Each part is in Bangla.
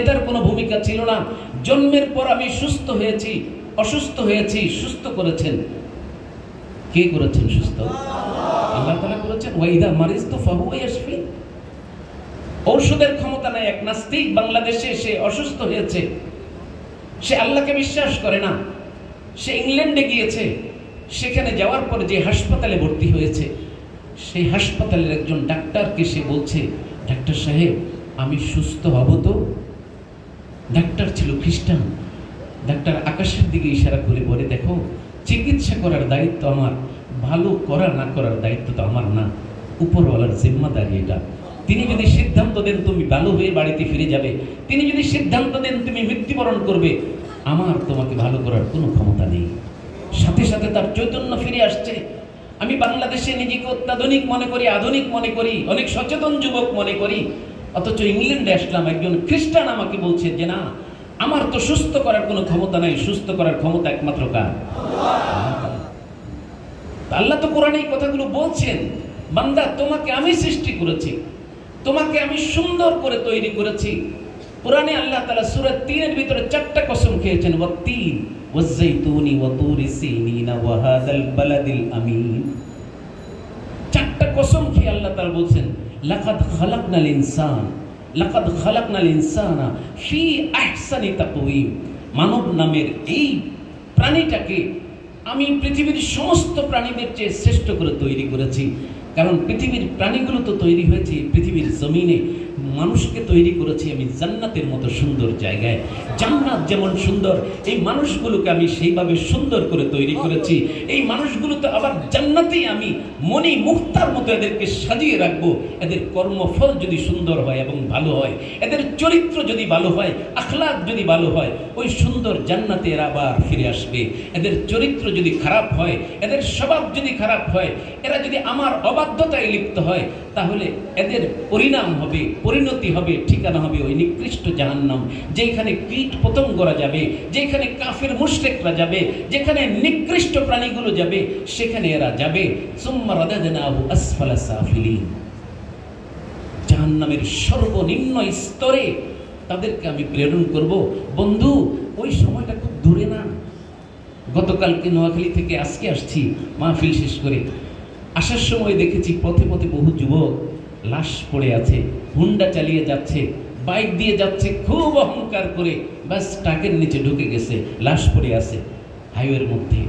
এটার কোনো ভূমিকা ছিল না। জন্মের পর আমি সুস্থ হয়েছি, অসুস্থ হয়েছি, সুস্থ করেছেন কে? করেছেন সুস্থ আল্লাহ তাআলা করেছেন। ওয়াইদা মারিজতু ফাহুয়া ইয়াশফি। ঔষধের ক্ষমতা নাই। এক নাস্তিক বাংলাদেশে সে অসুস্থ হয়েছে, সে আল্লাহকে বিশ্বাস করে না, সে ইংল্যান্ডে গিয়েছে, সেখানে যাওয়ার পরে যে হাসপাতালে ভর্তি হয়েছে, সেই হাসপাতালের একজন ডাক্তারকে সে বলছে, ডাক্তার সাহেব আমি সুস্থ হব তো? ডাক্তার ছিল খ্রিস্টান। ডাক্তার আকাশের দিকে ইশারা করে বলে, দেখো চিকিৎসা করার দায়িত্ব আমার, ভালো করা না করার দায়িত্ব তো আমার না, উপরওয়ালার জিম্মাদারি এটা। তিনি যদি সিদ্ধান্ত দেন তুমি ভালো হয়ে বাড়িতে ফিরে যাবে, তিনি যদি সিদ্ধান্ত দেন তুমি মৃত্যুবরণ করবে, আমার তোমাকে ভালো করার কোনো ক্ষমতা নেই। সাথে সাথে তার চৈতন্য ফিরে আসছে। আমি বাংলাদেশে নিজেকে অত্যাধুনিক মনে করি, আধুনিক মনে করি, অনেক সচেতন যুবক মনে করি, অথচ ইংল্যান্ডে আসলাম, একজন খ্রিস্টান আমাকে বলছে যে না, আমার তো সুস্থ করার কোনো ক্ষমতা নাই, সুস্থ করার ক্ষমতা একমাত্র কার? আল্লাহ তো কোরআনে এই কথাগুলো বলছেন, বান্দা তোমাকে আমি সৃষ্টি করেছি, তোমাকে আমি সুন্দর করে তৈরি করেছি। কোরআনে আল্লাহ তাআলা সূরা ৩ এর ভিতরে ৪টা কসম খেয়েছেন, ওয়াত-তিন ওয়াজ-যাইতুনি ওয়া তুরি সিনিন ওয়া হাযাল বালাদিল আমিন। ৪টা কসম খেয়ে আল্লাহ তাআলা বলছেন, লাকাদ খালাকনাল ইনসান, লাকাদ খালাকনাল ইনসানা ফি আহসানি তাকওয়িম। মানব নামের এই প্রাণীটাকে আমি পৃথিবীর সমস্ত প্রাণীদের চেয়ে শ্রেষ্ঠ করে তৈরি করেছি। কারণ পৃথিবীর প্রাণীগুলো তো তৈরি হয়েছে পৃথিবীর জমিনে, মানুষকে তৈরি করেছি আমি জান্নাতের মতো সুন্দর জায়গায়। জান্নাত যেমন সুন্দর, এই মানুষগুলোকে আমি সেইভাবে সুন্দর করে তৈরি করেছি। এই মানুষগুলো তো আবার জান্নাতেই আমি মনি মুক্তার মতো এদেরকে সাজিয়ে রাখবো। এদের কর্মফল যদি সুন্দর হয় এবং ভালো হয়, এদের চরিত্র যদি ভালো হয়, আখলাক যদি ভালো হয়, ওই সুন্দর জান্নাতে এরা আবার ফিরে আসবে। এদের চরিত্র যদি খারাপ হয়, এদের স্বভাব যদি খারাপ হয়, এরা যদি আমার অবাধ্যতায় লিপ্ত হয়, তাহলে এদের পরিণাম হবে, পরিণতি হবে, ঠিকানা হবে ওই নিকৃষ্ট জাহান্নাম, যেখানে কীট পতঙ্গরা যাবে, যেখানে কাফির মুশরিকরা যাবে, যেখানে নিকৃষ্ট প্রাণীগুলো যাবে, সেখানে এরা যাবে। সুম্মা রাদাদনাহু আসফালা সাফিলিন। জাহান্নামের সর্বনিম্ন স্তরে তাদেরকে আমি প্রেরণ করব। বন্ধু, ওই সময়টা খুব দূরে না। গতকালকে নোয়াখালী থেকে আজকে আসছি মাহফিল শেষ করে, আসার সময় দেখেছি পথে পথে বহু যুবক লাশ পড়ে আছে, হুন্ডা চালিয়ে যাচ্ছে, বাইক দিয়ে যাচ্ছে, খুব অহংকার করে, বাস ট্রাকের নিচে ঢুকে গেছে, লাশ পড়ে আছে হাইওয়ের মধ্যে।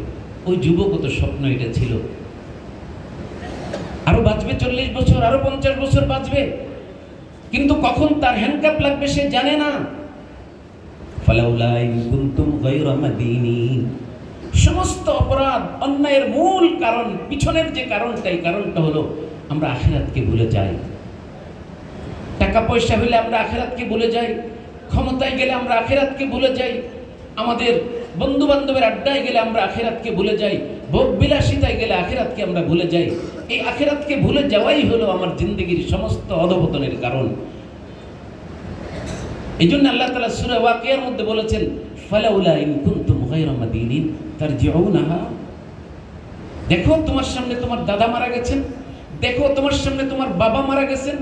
ওই যুবকও তো স্বপ্ন এটা ছিল, আরো বাঁচবে 40 বছর, আরো 50 বছর বাঁচবে, কিন্তু কখন তার হ্যান্ডকাপ লাগবে সে জানে না। ফালাউলা ইন কুনতুম গায়রা মাদিনিন। সমস্ত অপরাধ অন্যায়ের মূল কারণ, পিছনের যে কারণটা, এই কারণটা হলো আমরা আখিরাতকে ভুলে যাই। টাকা পয়সা হলে আমরা আখিরাতকে ভুলে যাই, ক্ষমতায় গেলে আমরা আখিরাতকে ভুলে যাই, আমাদের বন্ধু বান্ধবের আড্ডায় গেলে আমরা আখিরাতকে ভুলে যাই, ভোগ বিলাসিতায় গেলে আখিরাতকে আমরা ভুলে যাই। এই আখিরাতকে ভুলে যাওয়াই হলো আমার জিন্দগির সমস্ত অধঃপতনের কারণ। এই জন্য আল্লাহ তাআলা সূরা ওয়াকিয়ার মধ্যে বলেছেন, ফালাউলা ইন কুনতুম গায়রা মাদিনিন তারজিউনাহা। দেখো তোমার সামনে তোমার দাদা মারা গেছেন, দেখো তোমার সামনে তোমার বাবা মারা গেছেন।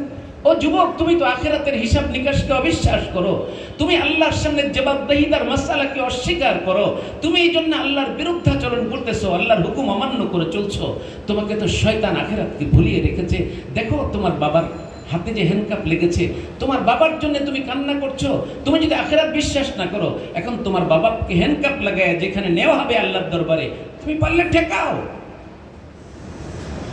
ও যুবক, তুমি তো আখিরাতের হিসাব নিকাশকে অবিশ্বাস করো, তুমি আল্লাহর সামনে জবাবদিহিতার মাসআলাকে অস্বীকার করো, তুমি এই জন্য আল্লাহর বিরুদ্ধাচরণ করতেছো, আল্লাহর হুকুম অমান্য করে চলছো। তোমাকে তো শয়তান আখিরাতকে ভুলিয়ে রেখেছে। দেখো তোমার বাবার হাতে যে হ্যান্ডকাপ লেগেছে, তোমার বাবার জন্য তুমি কান্না করছো। তুমি যদি আখিরাত বিশ্বাস না করো, এখন তোমার বাবাকে হ্যান্ডকাপ লাগায় যেখানে নেওয়া হবে আল্লাহর দরবারে, তুমি পারলে ঠেকাও।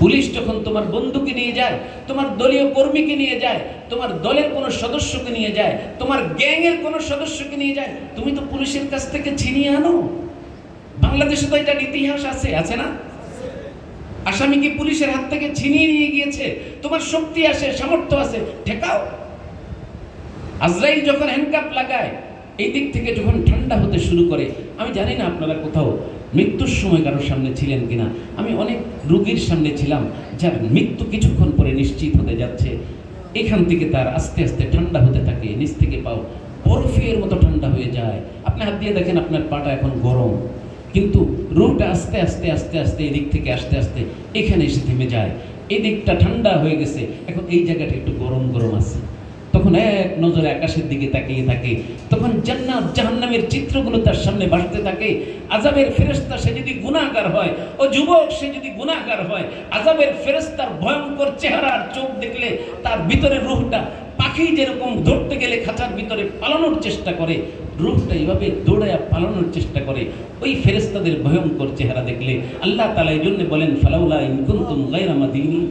পুলিশ যখন তোমার বন্ধুকে নিয়ে যায়, তোমার দলীয় কর্মীকে নিয়ে যায়, তোমার দলের কোনো সদস্যকে নিয়ে যায়, তোমার গ্যাংয়ের কোনো সদস্যকে নিয়ে যায়, তুমি তো পুলিশের কাছ থেকে ছিনিয়ে আনো। বাংলাদেশে তো এটার ইতিহাস আছে, আছে না? আসামিকে পুলিশের হাত থেকে ছিনিয়ে নিয়ে গিয়েছে, তোমার শক্তি আছে, সামর্থ্য আছে, ঠেকাও। আজরাইল যখন হ্যান্ডকাপ লাগায়, এই দিক থেকে যখন ঠান্ডা হতে শুরু করে, আমি জানি না আপনারা কোথাও মৃত্যুর সময় কারোর সামনে ছিলেন কিনা, আমি অনেক রোগীর সামনে ছিলাম যার মৃত্যু কিছুক্ষণ পরে নিশ্চিত হতে যাচ্ছে। এখান থেকে তার আস্তে আস্তে ঠান্ডা হতে থাকে, নিচ থেকে পাও বরফের মতো ঠান্ডা হয়ে যায়। আপনি হাত দিয়ে দেখেন আপনার পাটা এখন গরম, কিন্তু রোগটা আস্তে আস্তে আস্তে আস্তে এদিক থেকে আস্তে আস্তে এখানে এসে থেমে যায়। এই দিকটা ঠান্ডা হয়ে গেছে, এখন এই জায়গাটা একটু গরম গরম আছে। তখন এক নজরে আকাশের দিকে তাকিয়ে থাকে, তখন জান্নাত জাহান্নামের চিত্রগুলো তার সামনে ভাসতে থাকে। আযাবের ফেরেশতা সে যদি গুনাহগার হয়, ও যুবক সে যদি গুনাহগার হয়, আযাবের ফেরেশতার ভয়ঙ্কর চেহারা আর চোখ দেখলে তার ভিতরের রূহটা পাখি যেরকম ধরতে গেলে খাঁচার ভিতরে পালানোর চেষ্টা করে, রূহটা এইভাবে দৌড়ায়া পালানোর চেষ্টা করে। ওই ফেরেশতাদের ভয়ঙ্কর চেহারা দেখলে আল্লাহ তাআলা এই জন্য বলেন, ফালাউলা ইন কুনতুম গায়রা মাদিনী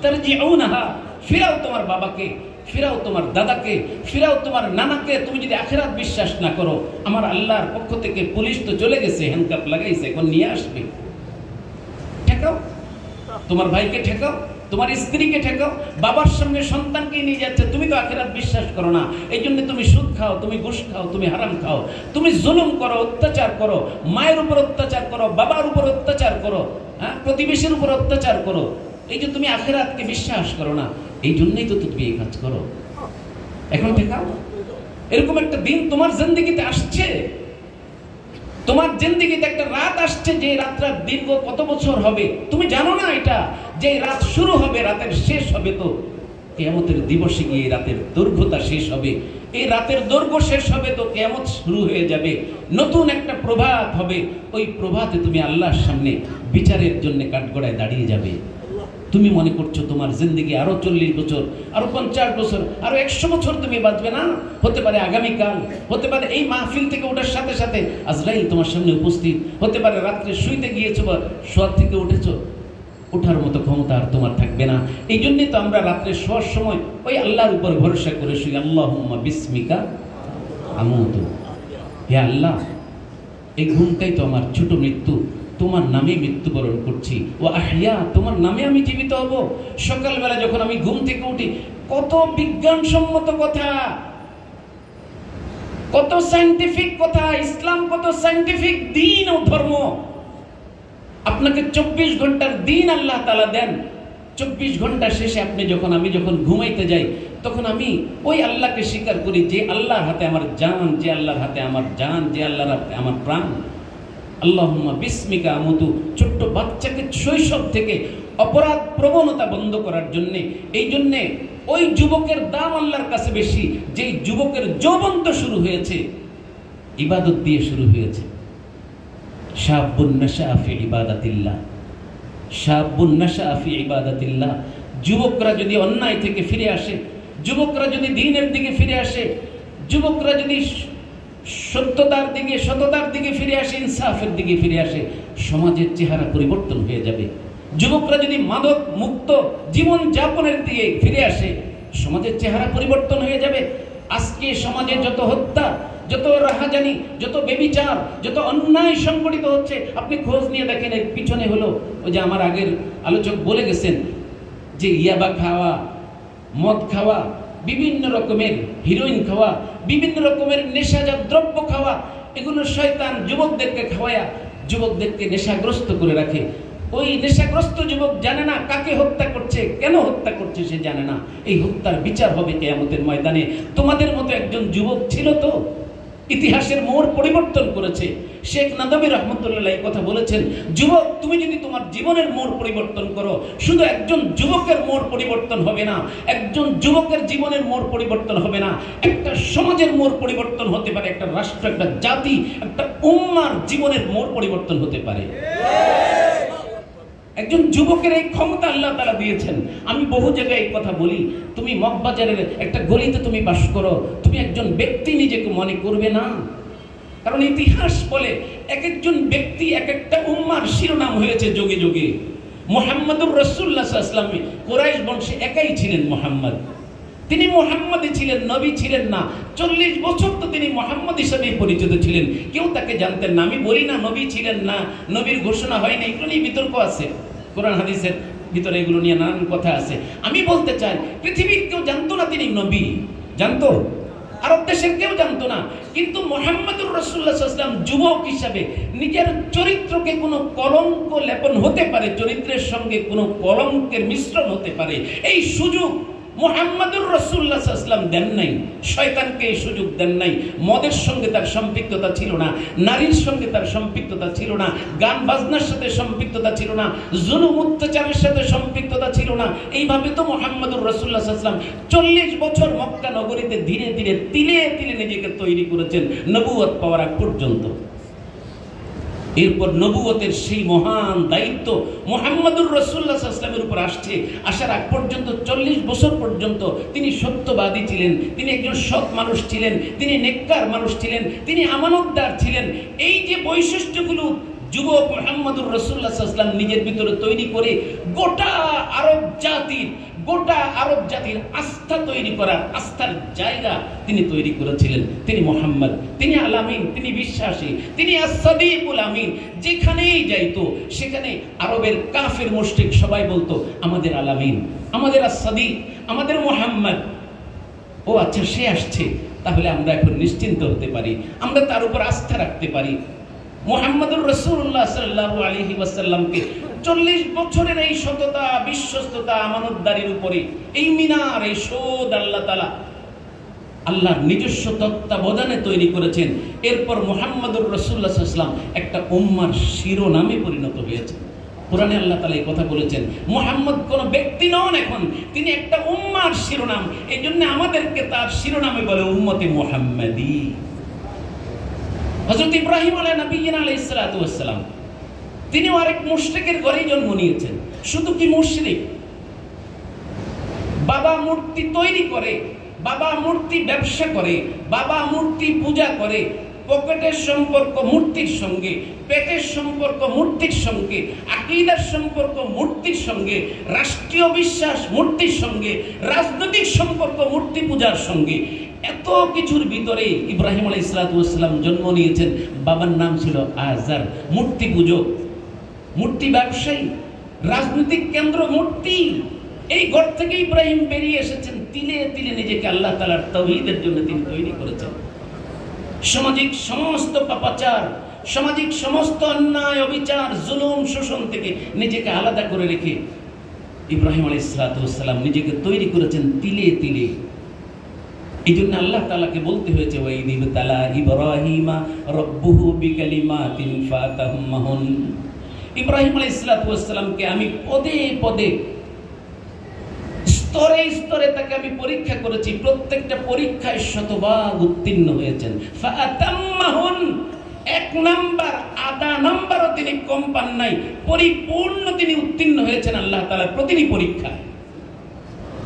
তারজিউনাহা, ফিরাও তোমার বাবাকে, ফিরাও তোমার দাদাকে, ফিরাও তোমার নানাকে। তুমি যদি আখিরাত বিশ্বাস না করো, আমার আল্লাহর পক্ষ থেকে পুলিশ তো চলে গেছে, হ্যান্ডকাপ লাগাইছে, এখন নিয়ে আসবে। ঠেকাও তোমার ভাইকে, ঠেকাও তোমার স্ত্রীকে, ঠেকাও। বাবার সামনে সন্তানকে নিয়ে যাচ্ছে, তুমি তো আখিরাত বিশ্বাস করো না, এই জন্য তুমি সুদ খাও, তুমি ঘুষ খাও, তুমি হারাম খাও, তুমি জুলুম করো, অত্যাচার করো, মায়ের উপর অত্যাচার করো, বাবার উপর অত্যাচার করো, হ্যাঁ, প্রতিবেশীর উপর অত্যাচার করো। এই যে তুমি আখিরাতকে বিশ্বাস করো না, এই জন্যই তো তুমি এই কাজ করো। এখন ঠেকাও। এরকম একটা দিন তোমার জিন্দেগিতে আসছে, তোমার জিন্দেগিতে একটা রাত আসছে, যে রাতটা দীর্ঘ কত বছর হবে তুমি জানো না। এটা যে রাত শুরু হবে, রাতের শেষ হবে তো কিয়ামতের দিবসে গিয়ে রাতের দৈর্ঘ্যতা শেষ হবে। এই রাতের দৈর্ঘ্য শেষ হবে তো কিয়ামত শুরু হয়ে যাবে, নতুন একটা প্রভাত হবে। ওই প্রভাতে তুমি আল্লাহর সামনে বিচারের জন্য কাঠগড়ায় দাঁড়িয়ে যাবে। তুমি মনে করছো তোমার জিন্দেগি আরো 40 বছর, আরো 50 বছর, আরো 100 বছর তুমি বাঁচবে না। হতে পারে আগামীকাল, হতে পারে এই মাহফিল থেকে ওঠার সাথে সাথে আজরাইল তোমার সামনে উপস্থিত, হতে পারে রাত্রে শুইতে গিয়েছো বা শোয়ার থেকে উঠেছো, ওঠার মতো ক্ষমতা আর তোমার থাকবে না। এই জন্যই তো আমরা রাত্রে শোয়ার সময় ওই আল্লাহর উপর ভরসা করে শুই, আল্লাহুম্মা বিসমিকা আমুতু, হে আল্লাহ এই ঘুমটাই তো আমার ছোট মৃত্যু, তোমার নামে মৃত্যুবরণ করছি। ও আহিয়া, তোমার নামে আমি জীবিত হব। সকালবেলা যখন আমি ঘুম থেকে উঠি, কত বিজ্ঞানসম্মত কথা, কত সায়েন্টিফিক কথা, ইসলাম কত সায়েন্টিফিক দিন ও ধর্ম। আপনাকে 24 ঘন্টার দিন আল্লাহ তাআলা দেন। 24 ঘন্টা শেষে আপনি যখন, আমি যখন ঘুমাইতে যাই, তখন আমি ওই আল্লাহকে স্বীকার করি যে আল্লাহর হাতে আমার জান, যে আল্লাহর হাতে আমার জান, যে আল্লাহর হাতে আমার প্রাণ। আল্লাহুম্মা বিসমিকা আমুতু। ছোট্ট বাচ্চাকে শৈশব থেকে অপরাধ প্রবণতা বন্ধ করার জন্য, এই জন্যে ওই যুবকের দাম আল্লাহর কাছে বেশি, যে যুবকের যৌবন তো শুরু হয়েছে ইবাদত দিয়ে শুরু হয়েছে। শাবুন নাশা ফি ইবাদাতিল্লাহ, শাবুন নাশা ফি ইবাদাতিল্লাহ। যুবকরা যদি অন্যায় থেকে ফিরে আসে, যুবকরা যদি দ্বীনের দিকে ফিরে আসে, যুবকরা যদি সত্যতার দিকে, সততার দিকে ফিরে আসে, ইনসাফের দিকে ফিরে আসে, সমাজের চেহারা পরিবর্তন হয়ে যাবে। যুবকরা যদি মাদক মুক্ত জীবন যাপনের দিকে ফিরে আসে, সমাজের চেহারা পরিবর্তন হয়ে যাবে। আজকে সমাজে যত হত্যা, যত রাহাজানি, যত বেবিচার, যত অন্যায় সংগঠিত হচ্ছে, আপনি খোঁজ নিয়ে দেখেন এর পিছনে হলো ওই যে আমার আগের আলোচক বলে গেছেন যে ইয়াবা খাওয়া, মদ খাওয়া, বিভিন্ন রকমের হিরোইন খাওয়া, বিভিন্ন রকমের নেশাজাত দ্রব্য খাওয়া, এগুলো শয়তান যুবকদেরকে খাওয়ায়া যুবকদেরকে নেশাগ্রস্ত করে রাখে। ওই নেশাগ্রস্ত যুবক জানে না কাকে হত্যা করছে, কেন হত্যা করছে সে জানে না। এই হত্যার বিচার হবে কিয়ামতের ময়দানে। তোমাদের মতো একজন যুবক ছিল তো, ইতিহাসের মোড় পরিবর্তন করেছে। শেখ নাদবী রহমতুল্লাহ এই কথা বলেছেন, যুবক তুমি যদি তোমার জীবনের মোড় পরিবর্তন করো, শুধু একজন যুবকের মোড় পরিবর্তন হবে না, একজন যুবকের জীবনের মোড় পরিবর্তন হবে না, একটা সমাজের মোড় পরিবর্তন হতে পারে, একটা রাষ্ট্র, একটা জাতি, একটা উম্মার জীবনের মোড় পরিবর্তন হতে পারে। একজন যুবকের এই ক্ষমতা আল্লাহ তাআলা দিয়েছেন। আমি বহু জায়গায় এই কথা বলি, তুমি মগবাজারের একটা গলিতে তুমি বাস করো, তুমি একজন ব্যক্তি নিজেকে মনে করবে না। কারণ ইতিহাস বলে এক একজন ব্যক্তি এক একটা উম্মার শিরোনাম হয়েছে যুগে যুগে। মুহাম্মদুর রাসূলুল্লাহ সাল্লাল্লাহু আলাইহি ওয়াসাল্লাম কুরাইশ বংশে একাই ছিলেন মুহাম্মদ। তিনি মুহাম্মদই ছিলেন, নবী ছিলেন না। 40 বছর তো তিনি মুহাম্মদ হিসেবেই পরিচিত ছিলেন, কেউ তাকে জানতেন না। আমি বলি না নবী ছিলেন না, নবীর ঘোষণা হয়নি, এগুলো নিয়ে বিতর্ক আছে, কোরআন হাদিসের ভিতরে এগুলো নিয়ে নানান কথা আছে। আমি বলতে চাই পৃথিবীর কেউ জানতো না তিনি নবী, জানতো, আরব দেশের কেউ জানতো না, কিন্তু মুহাম্মদুর রাসূলুল্লাহ সাল্লাল্লাহু আলাইহি ওয়াসাল্লাম যুবক হিসাবে নিজের চরিত্রকে কোনো কলঙ্ক লেপন হতে পারে, চরিত্রের সঙ্গে কোনো কলঙ্কের মিশ্রণ হতে পারে, এই সুযোগ মুহাম্মাদুর রাসূলুল্লাহ সাল্লাল্লাহু আলাইহি ওয়াসাল্লাম দেন নাই, শয়তানকে এই সুযোগ দেন নাই। মদের সঙ্গে তার সম্পৃক্ততা ছিল না, নারীর সঙ্গে তার সম্পৃক্ততা ছিল না, গান বাজনার সাথে সম্পৃক্ততা ছিল না, জুলুম অত্যাচারের সাথে সম্পৃক্ততা ছিল না। এইভাবে তো মুহাম্মাদুর রাসূলুল্লাহ সাল্লাল্লাহু আলাইহি ওয়াসাল্লাম 40 বছর মক্কা নগরীতে ধীরে ধীরে তিলে তিলে নিজেকে তৈরি করেছেন নবুয়ত পাওয়ার আগ পর্যন্ত। এরপর নবুয়তের সেই মহান দায়িত্ব মুহাম্মাদুর রাসূলুল্লাহ সাল্লাল্লাহু আলাইহি ওয়াসাল্লামের উপর আসছে। আসার আগ পর্যন্ত 40 বছর পর্যন্ত তিনি সত্যবাদী ছিলেন, তিনি একজন সৎ মানুষ ছিলেন, তিনি নেককার মানুষ ছিলেন, তিনি আমানতদার ছিলেন। এই যে বৈশিষ্ট্যগুলো যুবক মুহাম্মাদুর রাসূলুল্লাহ সাল্লাল্লাহু আলাইহি ওয়াসাল্লাম নিজের ভিতরে তৈরি করে গোটা আরব জাতির আস্থা তৈরি করার, আস্থার জায়গা তিনি তৈরি করেছিলেন। তিনি মুহাম্মদ, তিনি আল আমিন, তিনি বিশ্বাসী, তিনি as-সাদিকুল আমিন। যেখানেই যাইতো সেখানে আরবের কাফের মুশরিক সবাই বলতো আমাদের আল আমিন, আমাদের as-সাদিক, আমাদের মুহাম্মদ। ও আচ্ছা, সে আসছে, তাহলে আমরা এখন নিশ্চিন্ত হতে পারি, আমরা তার উপর আস্থা রাখতে পারি। মুহাম্মাদুর রাসূলুল্লাহ সাল্লাল্লাহু আলাইহি ওয়াসাল্লামকে 40 বছরের এই সততা, বিশ্বস্ততা, আমানতদারির উপরে এই মিনার, এই শোধ আল্লাহ তাআলা আল্লাহর নিজস্ব তত্ত্বাবধানে তৈরি করেছেন। এরপর মুহাম্মাদুর রাসূলুল্লাহ সাল্লাল্লাহু আলাইহি ওয়াসাল্লাম একটা উম্মার শিরোনামে পরিণত হয়েছেন। কোরআনে আল্লাহ তাআলা এই কথা বলেছেন, মুহাম্মদ কোন ব্যক্তি নন, এখন তিনি একটা উম্মার শিরোনাম। এই জন্য আমাদেরকে তার শিরোনামে বলে উম্মতে মুহাম্মাদি। হযরত ইব্রাহিম আলাইহিস সালাতু ওয়াস সালাম তিনি আরেক মুশরিকের ঘরেই জন্ম নিয়েছেন। শুধু কি মুশরিক, বাবা মূর্তি তৈরি করে, বাবা মূর্তি ব্যবসা করে, বাবা মূর্তি পূজা করে, পকেটের সম্পর্ক মূর্তির সঙ্গে, পেটের সম্পর্ক মূর্তির সঙ্গে, আকীদার সম্পর্ক মূর্তির সঙ্গে, রাষ্ট্রীয় বিশ্বাস মূর্তির সঙ্গে, রাজনৈতিক সম্পর্ক মূর্তি পূজার সঙ্গে। এত কিছুর ভিতরে ইব্রাহিম আলাইহিস সালাম জন্ম নিয়েছেন। বাবার নাম ছিল আজার, মূর্তি পূজক, মূর্তি ব্যবসায়ী, রাজনৈতিক কেন্দ্র মূর্তি। এই ঘর থেকে ইব্রাহিম বেরিয়ে এসেছেন, তিলে তিলে নিজেকে আল্লাহ তাআলার তাওহীদের জন্য তিনি তৈরি করেছেন। সামাজিক সমস্ত পাপাচার, সামাজিক সমস্ত অন্যায়, অবিচার, জুলুম, শোষণ থেকে নিজেকে আলাদা করে রেখে ইব্রাহিম আলাইহিস সালাম নিজেকে তৈরি করেছেন তিলে তিলে। এই জন্য আল্লাহ তাআলাকে বলতে হয়েছে ওয়াইদ ইবতালা ইব্রাহিমা রাব্বুহু বিকালিমাতিন ফাতাহমাহুন। ইব্রাহিম আলাইহিস সালামকে আমি পদে পদে, স্তরে স্তরে তাকে আমি পরীক্ষা করেছি। প্রত্যেকটা পরীক্ষায় শতভাগ উত্তীর্ণ হয়েছেন। ফাতাহমাহুন, 1 নাম্বার আধা নাম্বারও তিনি কম পান নাই, পরিপূর্ণ তিনি উত্তীর্ণ হয়েছেন আল্লাহ তাআলার প্রতিটি পরীক্ষায়।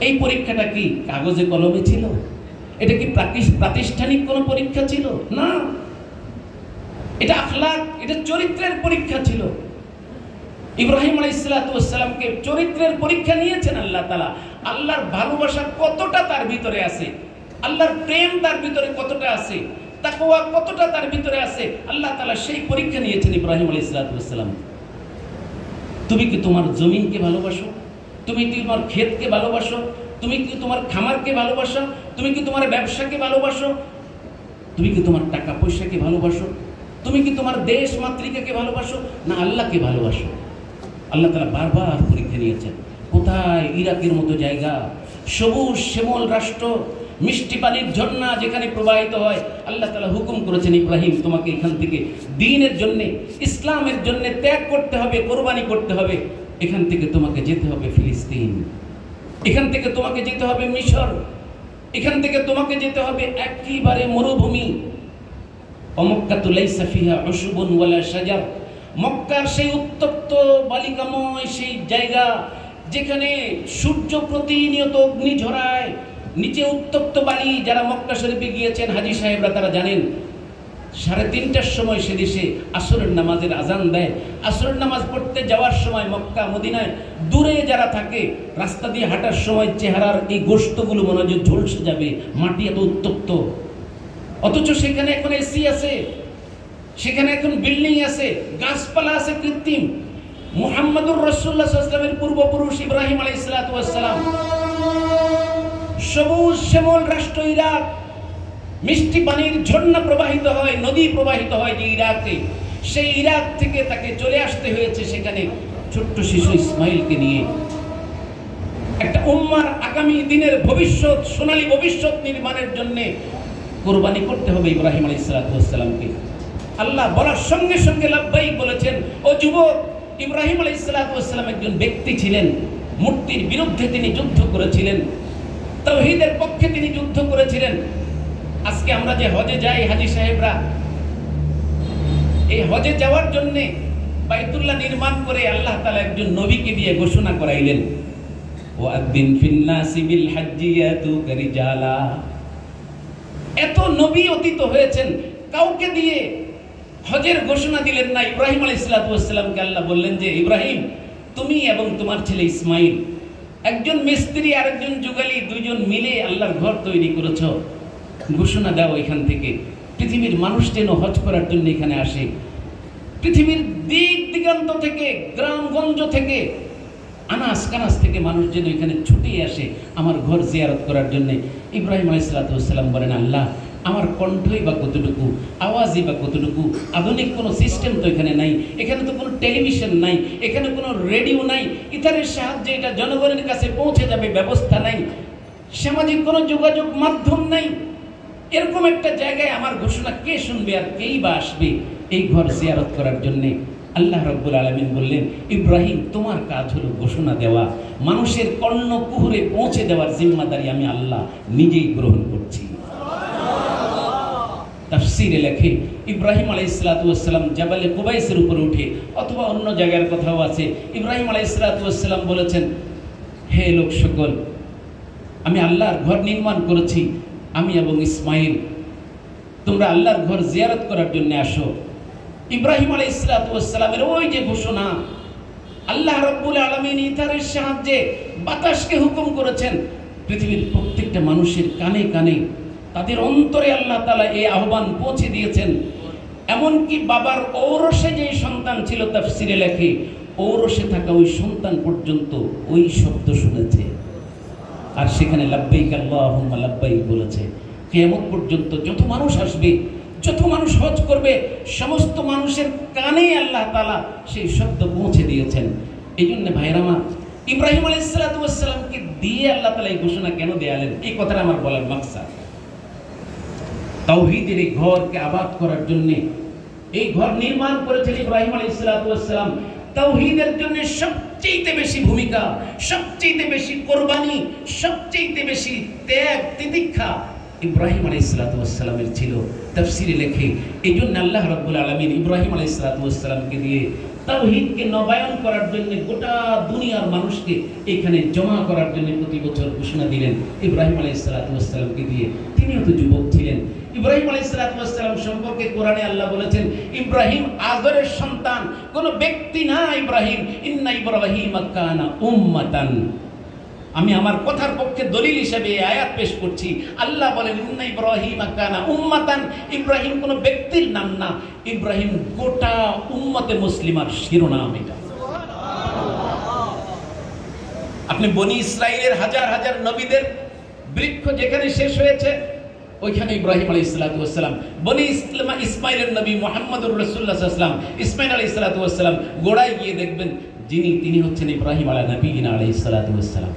এই পরীক্ষাটা কি কাগজে কলমে ছিল? এটা কি প্রাতিষ্ঠানিক কোন পরীক্ষা ছিল? না, এটা আখলাক, এটা চরিত্রের পরীক্ষা ছিল। ইব্রাহিম আলাইহিস সালামকে চরিত্রের পরীক্ষা নিয়েছেন আল্লাহ তাআলা। আল্লাহর ভালোবাসা কতটা তার ভিতরে আছে, আল্লাহর প্রেম তার ভিতরে কতটা আছে, তাকওয়া কতটা তার ভিতরে আছে, আল্লাহ তাআলা সেই পরীক্ষা নিয়েছেন ইব্রাহিম আলাইহিস সালাম। তুমি কি তোমার জমিনকে ভালোবাসো? তুমি কি তোমার ক্ষেতকে ভালোবাসো? তুমি কি তোমার খামারকে ভালোবাসো? তুমি কি তোমার ব্যবসাকে ভালোবাসো? তুমি কি তোমার টাকা পয়সাকে ভালোবাসো? তুমি কি তোমার দেশ মাতৃকাকে ভালোবাসো, না আল্লাহকে ভালোবাসো? আল্লাহ তাআলা বারবার পরীক্ষা নিয়েছেন। কোথায়? ইরাকের মতো জায়গা, সবুজ শ্যামল রাষ্ট্র, মিষ্টি পানির ঝর্ণা যেখানে প্রবাহিত হয়। আল্লাহ তাআলা হুকুম করেছেন, ইব্রাহিম তোমাকে এখান থেকে দ্বীনের জন্য, ইসলামের জন্য ত্যাগ করতে হবে, কোরবানি করতে হবে। এখান থেকে তোমাকে যেতে হবে ফিলিস্তিন, এখান থেকে তোমাকে যেতে হবে মিশর, এখান থেকে তোমাকে যেতে হবে একেবারে মরুভূমি। মক্কাতু লাইসা ফিহা উশবুন ওয়ালা শাজার, মক্কার সেই উত্তপ্ত বালিকাময় সেই জায়গা যেখানে সূর্য প্রতিনিয়ত অগ্নি ঝরায়, নিচে উত্তপ্ত বালি। যারা মক্কা শরীফে গিয়েছেন হাজী সাহেবরা তারা জানেন, 3:30টার সময় সে দেশে আসরের নামাজের আজান দেয়। আসরের নামাজ পড়তে যাওয়ার সময় মক্কা মদিনায় দূরে যারা থাকে, রাস্তা দিয়ে হাঁটার সময় চেহারার এই গোশতগুলো মনে হয় ঝলসে যাবে, মাটি এত উত্তপ্ত। অথচ সেখানে এখন এসি আছে, সেখানে এখন বিল্ডিং আছে, গাছপালা আছে কৃত্রিম। মুহাম্মাদুর রাসূলুল্লাহ সাল্লাল্লাহু আলাইহি ওয়াসাল্লামের পূর্বপুরুষ ইব্রাহিম আলাইহিস সালাম, সবুজ শ্যামল রাষ্ট্র ইরাক, মিষ্টি পানির ঝর্ণা প্রবাহিত হয়, নদী প্রবাহিত হয় যে ইরাকে, সেই ইরাক থেকে তাকে চলে আসতে হয়েছে সেখানে ছোট্ট শিশু ইসমাইলকে নিয়ে। একটা উম্মার আগামী দিনের ভবিষ্যৎ, সোনালী ভবিষ্যৎ নির্মাণের জন্য কোরবানি করতে হবে ইব্রাহিম আলাইহিস সালামকে। আল্লাহ বলার সঙ্গে সঙ্গে লাব্বাইক বলেছেন। ও যুবক, ইব্রাহিম আলাইহিস সালাম একজন ব্যক্তি ছিলেন, মূর্তির বিরুদ্ধে তিনি যুদ্ধ করেছিলেন, তাওহীদের পক্ষে তিনি যুদ্ধ করেছিলেন। আজকে আমরা যে হজে যাই, হাজী সাহেবরা এই হজে যাওয়ার জন্য বাইতুল্লাহ নির্মাণ করে আল্লাহ তাআলা একজন নবীকে দিয়ে ঘোষণা করাইলেন, ওয়াদিন ফিন নাসি বিল হাজ্জি ইয়াতুকা রিজালা। এত নবী অতীত হয়েছেন, কাউকে দিয়ে হজের ঘোষণা দিলেন না। ইব্রাহিম আলাইহিস সালামকে আল্লাহ বললেন যে ইব্রাহিম, তুমি এবং তোমার ছেলে ইসমাইল, একজন মিস্ত্রি আর একজন যুগালি, দুইজন মিলে আল্লাহর ঘর তৈরি করেছো। ঘোষণা দাও এখান থেকে পৃথিবীর মানুষ যেন হজ করার জন্য এখানে আসে। পৃথিবীর দিক দিগান্ত থেকে, গ্রামগঞ্জ থেকে, আনাস কানাস থেকে মানুষ যেন এখানে ছুটে আসে আমার ঘর জিয়ারত করার জন্য। ইব্রাহিম আলাইহিস সালাম বলেন, আল্লাহ, আমার কণ্ঠই বা কতটুকু, আওয়াজই বা কতটুকু, আধুনিক কোনো সিস্টেম তো এখানে নাই, এখানে তো কোনো টেলিভিশন নাই, এখানে কোনো রেডিও নাই, ইথারের সাহায্যে এটা জনগণের কাছে পৌঁছে যাবে ব্যবস্থা নাই, সামাজিক কোনো যোগাযোগ মাধ্যম নাই। এরকম একটা জায়গায় আমার ঘোষণা কে শুনবে আর কেই বা আসবে এই ঘর জিয়ারত করার জন্য? আল্লাহ রাব্বুল আলামিন বললেন, ইব্রাহিম, তোমার কাজ হলো ঘোষণা দেওয়া, মানুষের কর্ণকুহরে পৌঁছে দেওয়ার জিম্মাদারি আমি আল্লাহ নিজেই গ্রহণ করছি। তাফসীরে লেখে, ইব্রাহিম আলাইহিস সালাম জাবালে কুবাইসের উপরে উঠে, অথবা অন্য জায়গার কথাও আছে, ইব্রাহিম আলাইহিস সালাম বলেছেন, হে লোক সকল, আমি আল্লাহর ঘর নির্মাণ করেছি, আমি এবং ইসমাইল, তোমরা আল্লাহর ঘর জিয়ারত করার জন্য আসো। ইব্রাহিম আলাইহিস সালামের ওই যে ঘোষণা, আল্লাহ রাব্বুল আলামিন ইথারের সাহায্যে বাতাসকে হুকুম করেছেন, পৃথিবীর প্রত্যেকটা মানুষের কানে কানে, তাদের অন্তরে আল্লাহ তাআলা এই আহ্বান পৌঁছে দিয়েছেন। এমনকি বাবার ঔরসে যে সন্তান ছিল, তাফসীরে লেখে, ঔরসে থাকা ওই সন্তান পর্যন্ত ওই শব্দ শুনেছে, আর সেখানে লাব্বাইক আল্লাহুম্মা লাব্বাইক বলেছে। কিয়ামত পর্যন্ত যত মানুষ আসবে, যত মানুষ হজ করবে, সমস্ত মানুষের কানে আল্লাহ তাআলা সেই শব্দ পৌঁছে দিয়েছেন। এই জন্য ভাইরা আমার, ইব্রাহিম আলাইহিস সালামকে দিয়ে আল্লাহ তাআলা এই ঘোষণা কেন দেয়ালেন, এই কথাটা আমার বলার মাকসাদ। তাওহীদের এই ঘরকে আবাদ করার জন্য এই ঘর নির্মাণ করেছেন ইব্রাহিম আলাইহিস সালাম। তাওহীদের জন্য সবচেয়ে বেশি ভূমিকা, সবচেয়ে বেশি কোরবানি, সবচেয়ে বেশি ত্যাগ তিতিক্ষা ইব্রাহিম আলাইহিস সালামের ছিল। তাফসীরে লেখে, এই জন্য আল্লাহ রাব্বুল আলামিন ইব্রাহিম আলাইহিস সালামকে দিয়ে তাওহীদকে নবায়ন করার জন্য গোটা দুনিয়ার মানুষকে এখানে জমা করার জন্য প্রতি বছর ঘোষণা দিলেন ইব্রাহিম আলাইহিস সালামকে দিয়ে। তিনিও তো যুবক ছিলেন। ইব্রাহিম আলাইহিস সালাম সম্পর্কে কোরআনে আল্লাহ বলেছেন, ইব্রাহিম আদরের সন্তান, কোন ব্যক্তি না ইব্রাহিম। ইন্না ইব্রাহিম কানা উম্মাতান। আমি আমার কথার পক্ষে দলিল হিসেবে আয়াত পেশ করছি। আল্লাহ বলেন, ইন্না ইব্রাহিম কানা উম্মাতান। ইব্রাহিম কোন ব্যক্তির নাম না, ইব্রাহিম গোটা উম্মতে মুসলিমার শিরোনাম। এটা আপনি বনি ইসরাইলের হাজার হাজার নবীদের বৃক্ষ যেখানে শেষ হয়েছে, ওইখানে ইব্রাহিম আলাইহিস সালাম, বনি ইসমাইলের নবী মুহাম্মদুর রাসূলুল্লাহ সাল্লাল্লাহু আলাইহি ওয়াসাল্লাম, ইসমাইল আলাইহিস সালাম গোড়ায় গিয়ে দেখবেন তিনি হচ্ছেন ইব্রাহিম আলাইহিস সালাম।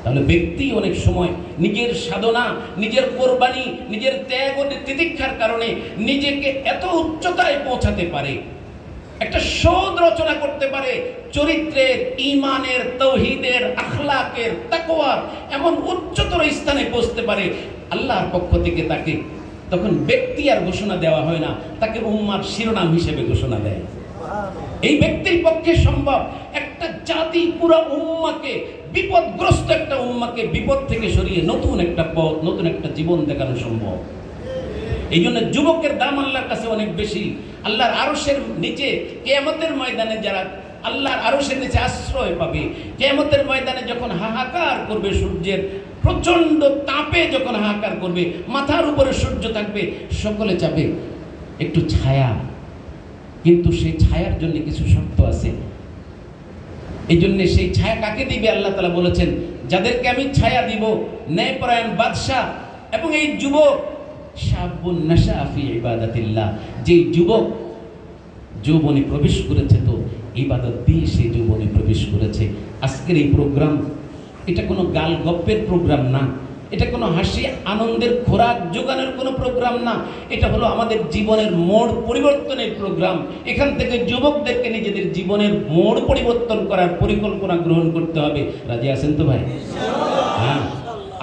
তাহলে ব্যক্তি অনেক সময় নিজের সাধনা, নিজের কোরবানি, নিজের ত্যাগ ও তিতিক্ষার কারণে নিজেকে এত উচ্চতায় পৌঁছাতে পারে, একটা শোধ রচনা করতে পারে, চরিত্রের, ঈমানের, তাওহীদের, আখলাকের, তাকওয়ার এমন উচ্চতর স্থানে পৌঁছতে পারে আল্লাহর পক্ষ থেকে তাকে। তখন ব্যক্তি আর ঘোষণা দেওয়া হয় না, তাকে উম্মার শিরোনাম হিসেবে ঘোষণা দেয়। এই ব্যক্তির পক্ষে সম্ভব একটা জাতি, পুরো উম্মাকে, বিপদগ্রস্ত একটা উম্মাকে বিপদ থেকে সরিয়ে নতুন একটা পথ, নতুন একটা জীবন দেখানো সম্ভব। এই জন্য যুবকের দাম আল্লাহর কাছে অনেক বেশি। আল্লাহর আরশের নিচে কিয়ামতের ময়দানে যারা আল্লাহর আরশের নিচে আশ্রয় পাবে, কিয়ামতের ময়দানে যখন হাহাকার করবে, সূর্যের প্রচন্ড তাপে যখন হাহাকার করবে, মাথার উপরে সূর্য থাকবে, সকলে চাবে একটু ছায়া, কিন্তু সেই ছায়ার জন্য কিছু শর্ত আছে। এই জন্য সেই ছায়া কাকে দিবে আল্লাহ তাআলা বলেছেন, যাদেরকে আমি ছায়া দিব, ন্যায়পরায়ণ বাদশা এবং এই যুবক, শাবুন নাশা ফি ইবাদাতিল্লাহ, যে যুবক যৌবনে প্রবেশ করেছে, তো ইবাদত দিয়ে সেই যৌবনে প্রবেশ করেছে। আজকের এই প্রোগ্রাম এটা কোনো গাল গপ্পের প্রোগ্রাম না, এটা কোনো হাসি আনন্দের খোরাক জোগানোর কোনো প্রোগ্রাম না, এটা হলো আমাদের জীবনের মোড় পরিবর্তনের প্রোগ্রাম। এখান থেকে যুবকদেরকে নিজেদের জীবনের মোড় পরিবর্তন করার পরিকল্পনা গ্রহণ করতে হবে। রাজি আছেন তো ভাই? হ্যাঁ,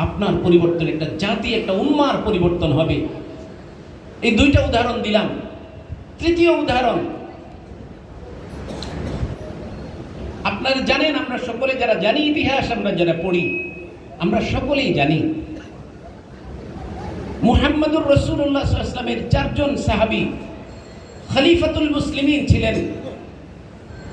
আপনার পরিবর্তন, একটা জাতি, একটা উম্মার পরিবর্তন হবে। এই দুইটা উদাহরণ দিলাম। তৃতীয় উদাহরণ, আপনারা জানেন, আমরা সকলে যারা জানি ইতিহাস, আমরা যারা পড়ি, আমরা সকলেই জানি মুহাম্মদুর রাসূলুল্লাহ সাল্লাল্লাহু আলাইহি ওয়াসাল্লামের 4 জন সাহাবী খলিফাতুল মুসলিমিন ছিলেন।